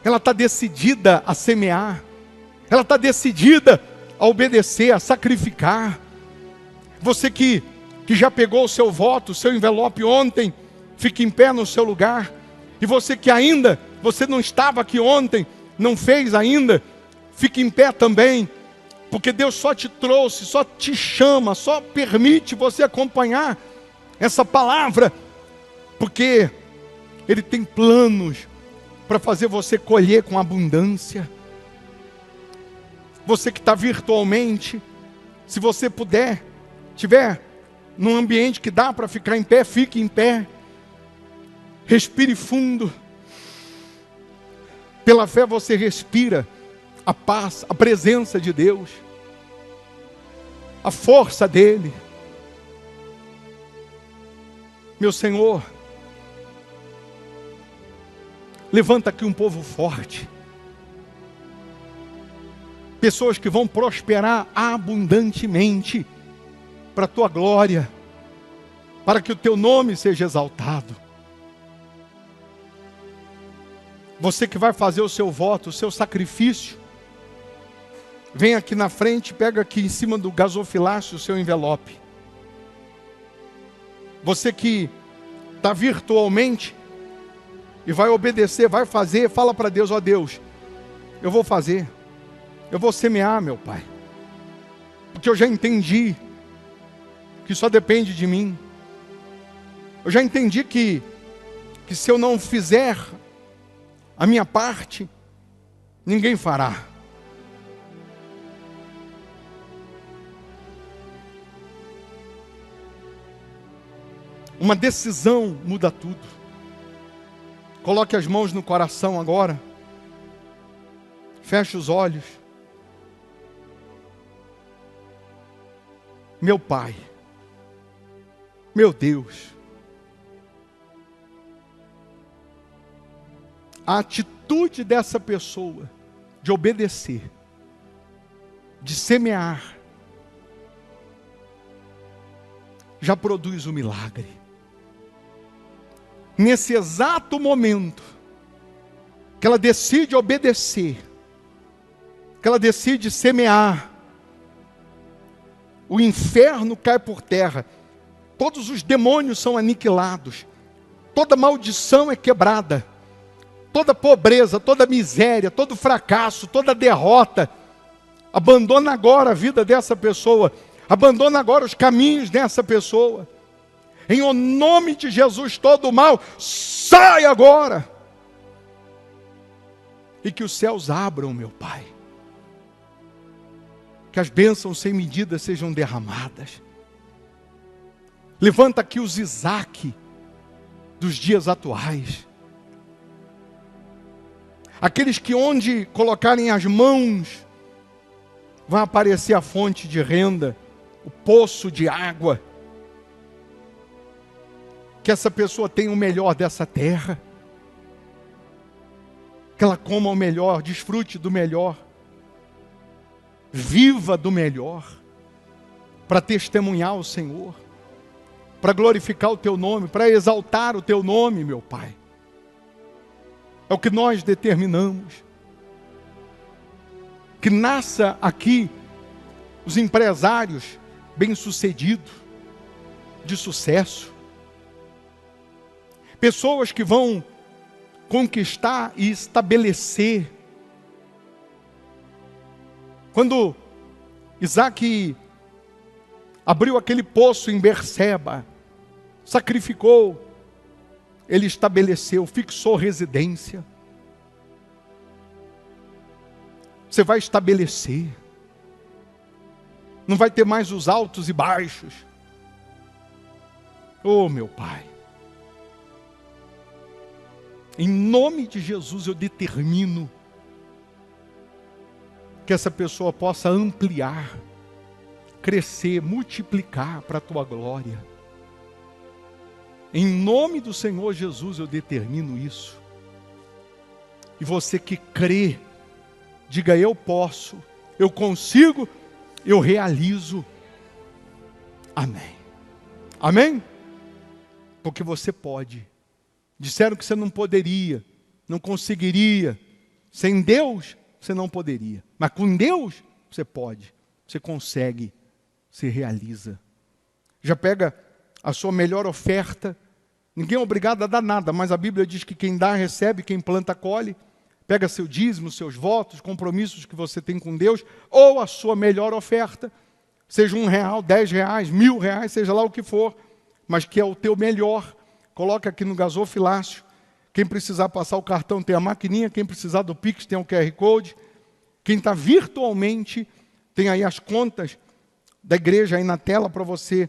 ela está decidida a semear. Ela está decidida a obedecer, a sacrificar. Você que já pegou o seu voto, o seu envelope ontem, fique em pé no seu lugar. E você que ainda, você não estava aqui ontem, não fez ainda, fique em pé também. Porque Deus só te trouxe, só te chama, só permite você acompanhar essa palavra. Porque Ele tem planos para fazer você colher com abundância. Você que está virtualmente, se você puder, estiver num ambiente que dá para ficar em pé, fique em pé. Respire fundo. Pela fé você respira a paz, a presença de Deus, a força dEle. Meu Senhor, levanta aqui um povo forte. Pessoas que vão prosperar abundantemente para a Tua glória, para que o Teu nome seja exaltado. Você que vai fazer o seu voto, o seu sacrifício, vem aqui na frente, pega aqui em cima do gasofilácio o seu envelope. Você que está virtualmente e vai obedecer, vai fazer, fala para Deus: ó Deus, eu vou fazer, eu vou semear, meu Pai, porque eu já entendi que só depende de mim. Eu já entendi que se eu não fizer a minha parte, ninguém fará. Uma decisão muda tudo. Coloque as mãos no coração agora. Feche os olhos. Meu Pai, meu Deus, a atitude dessa pessoa de obedecer, de semear, já produz um milagre. Nesse exato momento que ela decide obedecer, que que ela decide semear, o inferno cai por terra, todos os demônios são aniquilados, toda maldição é quebrada, toda pobreza, toda miséria, todo fracasso, toda derrota. Abandona agora a vida dessa pessoa, abandona agora os caminhos dessa pessoa. Em o nome de Jesus, todo o mal sai agora. E que os céus abram, meu Pai. Que as bênçãos sem medida sejam derramadas. Levanta aqui os Isaac dos dias atuais. Aqueles que onde colocarem as mãos, vai aparecer a fonte de renda, o poço de água. Que essa pessoa tenha o melhor dessa terra. Que ela coma o melhor, desfrute do melhor. Viva do melhor. Para testemunhar o Senhor. Para glorificar o Teu nome, para exaltar o Teu nome, meu Pai. É o que nós determinamos. Que nasça aqui os empresários bem-sucedidos, de sucesso. Pessoas que vão conquistar e estabelecer. Quando Isaac abriu aquele poço em Berseba, sacrificou, ele estabeleceu, fixou residência. Você vai estabelecer. Não vai ter mais os altos e baixos. Oh, meu Pai. Em nome de Jesus eu determino que essa pessoa possa ampliar, crescer, multiplicar para a Tua glória. Em nome do Senhor Jesus eu determino isso. E você que crê, diga: eu posso, eu consigo, eu realizo. Amém. Amém? Porque você pode. Disseram que você não poderia, não conseguiria. Sem Deus, você não poderia. Mas com Deus, você pode. Você consegue, se realiza. Já pega a sua melhor oferta. Ninguém é obrigado a dar nada, mas a Bíblia diz que quem dá, recebe, quem planta, colhe. Pega seu dízimo, seus votos, compromissos que você tem com Deus, ou a sua melhor oferta. Seja R$1, R$10, R$1.000, seja lá o que for, mas que é o teu melhor. Coloca aqui no gasofilácio. Quem precisar passar o cartão tem a maquininha. Quem precisar do Pix tem o QR Code. Quem está virtualmente, tem aí as contas da igreja aí na tela para você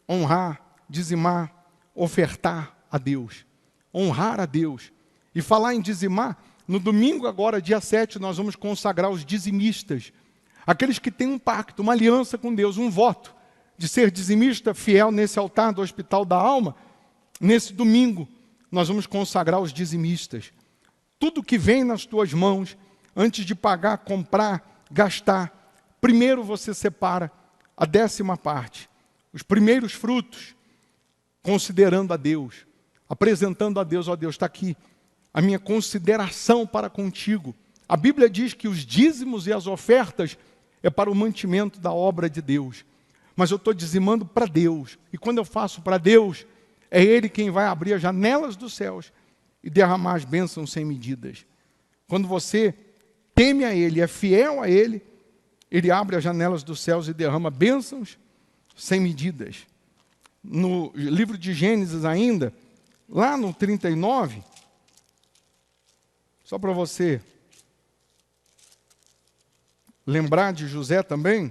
honrar, dizimar, ofertar a Deus. Honrar a Deus. E falar em dizimar, no domingo agora, dia 7, nós vamos consagrar os dizimistas. Aqueles que têm um pacto, uma aliança com Deus, um voto de ser dizimista fiel nesse altar do Hospital da Alma. Nesse domingo, nós vamos consagrar os dizimistas. Tudo que vem nas tuas mãos, antes de pagar, comprar, gastar, primeiro você separa a 10ª parte, os primeiros frutos, considerando a Deus, apresentando a Deus: ó Deus, está aqui a minha consideração para contigo. A Bíblia diz que os dízimos e as ofertas é para o mantimento da obra de Deus. Mas eu estou dizimando para Deus. E quando eu faço para Deus, é Ele quem vai abrir as janelas dos céus e derramar as bênçãos sem medidas. Quando você teme a Ele, é fiel a Ele, Ele abre as janelas dos céus e derrama bênçãos sem medidas. No livro de Gênesis ainda, lá no 39, só para você lembrar de José também,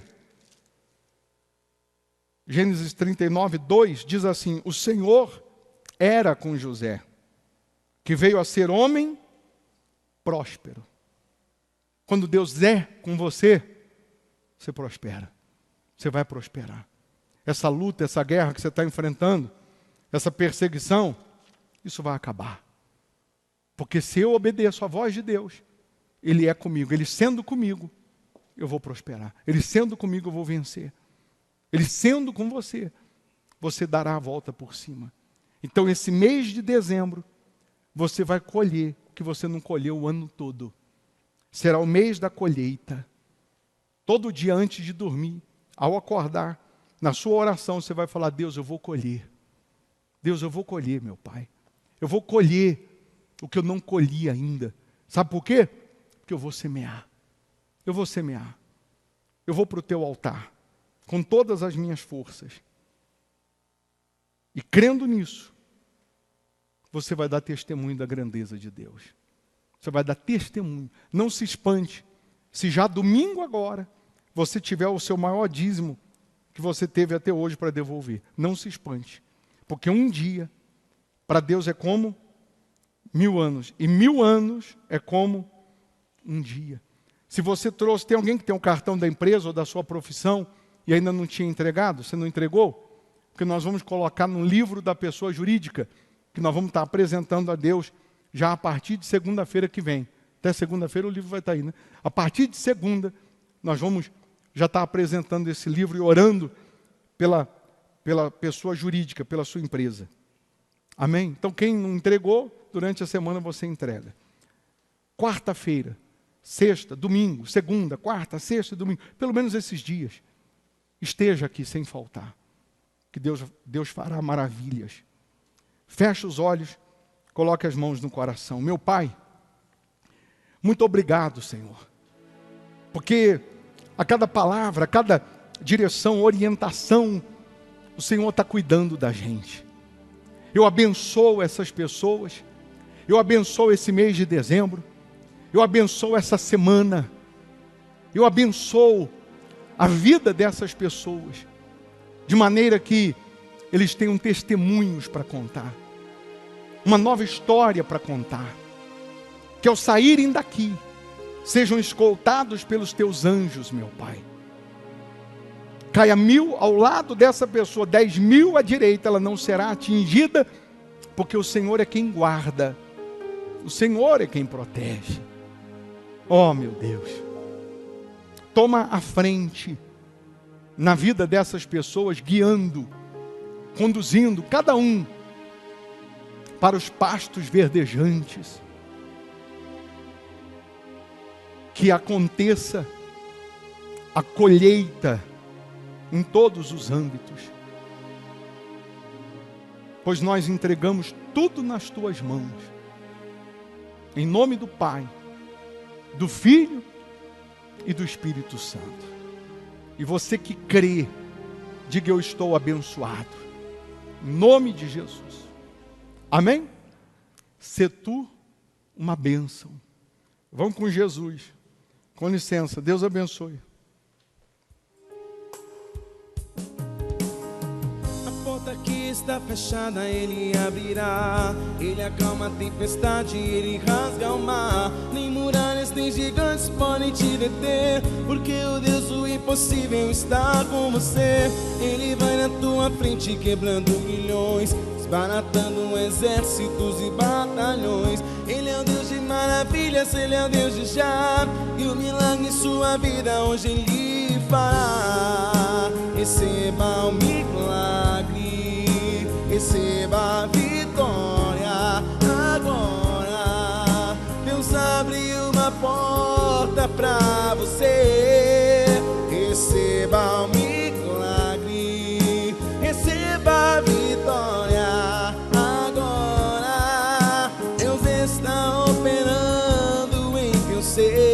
Gênesis 39, 2, diz assim: o Senhor era com José, que veio a ser homem próspero. Quando Deus é com você, você prospera. Você vai prosperar. Essa luta, essa guerra que você está enfrentando, essa perseguição, isso vai acabar. Porque se eu obedeço à voz de Deus, Ele é comigo. Ele sendo comigo, eu vou prosperar. Ele sendo comigo, eu vou vencer. Ele sendo com você, você dará a volta por cima. Então, esse mês de dezembro, você vai colher o que você não colheu o ano todo. Será o mês da colheita. Todo dia antes de dormir, ao acordar, na sua oração você vai falar: Deus, eu vou colher. Deus, eu vou colher, meu Pai. Eu vou colher o que eu não colhi ainda. Sabe por quê? Porque eu vou semear. Eu vou semear. Eu vou para o teu altar, com todas as minhas forças. E crendo nisso, você vai dar testemunho da grandeza de Deus. Você vai dar testemunho. Não se espante se já domingo agora você tiver o seu maior dízimo que você teve até hoje para devolver. Não se espante. Porque um dia, para Deus é como 1000 anos. E 1000 anos é como um dia. Se você trouxe, tem alguém que tem um cartão da empresa ou da sua profissão e ainda não tinha entregado, você não entregou? Porque nós vamos colocar no livro da pessoa jurídica, que nós vamos estar apresentando a Deus já a partir de segunda-feira que vem. Até segunda-feira o livro vai estar aí, né? A partir de segunda, nós vamos já estar apresentando esse livro e orando pela pessoa jurídica, pela sua empresa. Amém? Então, quem não entregou, durante a semana você entrega. Quarta-feira, sexta, domingo, segunda, quarta, sexta, domingo, pelo menos esses dias, esteja aqui sem faltar, que Deus fará maravilhas. Feche os olhos, coloque as mãos no coração. Meu Pai, muito obrigado, Senhor, porque a cada palavra, a cada direção, orientação, o Senhor está cuidando da gente. Eu abençoo essas pessoas, eu abençoo esse mês de dezembro, eu abençoo essa semana, eu abençoo a vida dessas pessoas, de maneira que eles tenham testemunhos para contar, uma nova história para contar, que ao saírem daqui, sejam escoltados pelos teus anjos, meu Pai. Caia 1000 ao lado dessa pessoa, 10.000 à direita, ela não será atingida, porque o Senhor é quem guarda, o Senhor é quem protege. Oh, meu Deus, toma a frente na vida dessas pessoas, guiando, conduzindo cada um para os pastos verdejantes. Que aconteça a colheita em todos os âmbitos, pois nós entregamos tudo nas tuas mãos, em nome do Pai, do Filho e do Espírito Santo. E você que crê, diga: eu estou abençoado, em nome de Jesus. Amém? Sê tu uma bênção. Vamos com Jesus. Com licença, Deus abençoe. A porta que está fechada, Ele abrirá. Ele acalma a tempestade, Ele rasga o mar. Nem muralhas, nem gigantes podem te deter, porque o Deus do impossível está com você. Ele vai na tua frente quebrando milhões, desbaratando exércitos e batalhões. Ele é o Deus de maravilhas, Ele é o Deus de já. E o milagre em sua vida hoje Ele fará. Receba o milagre, receba a vitória agora. Deus abre uma porta pra você. Receba o milagre, receba a vitória agora. Deus está operando em teu ser.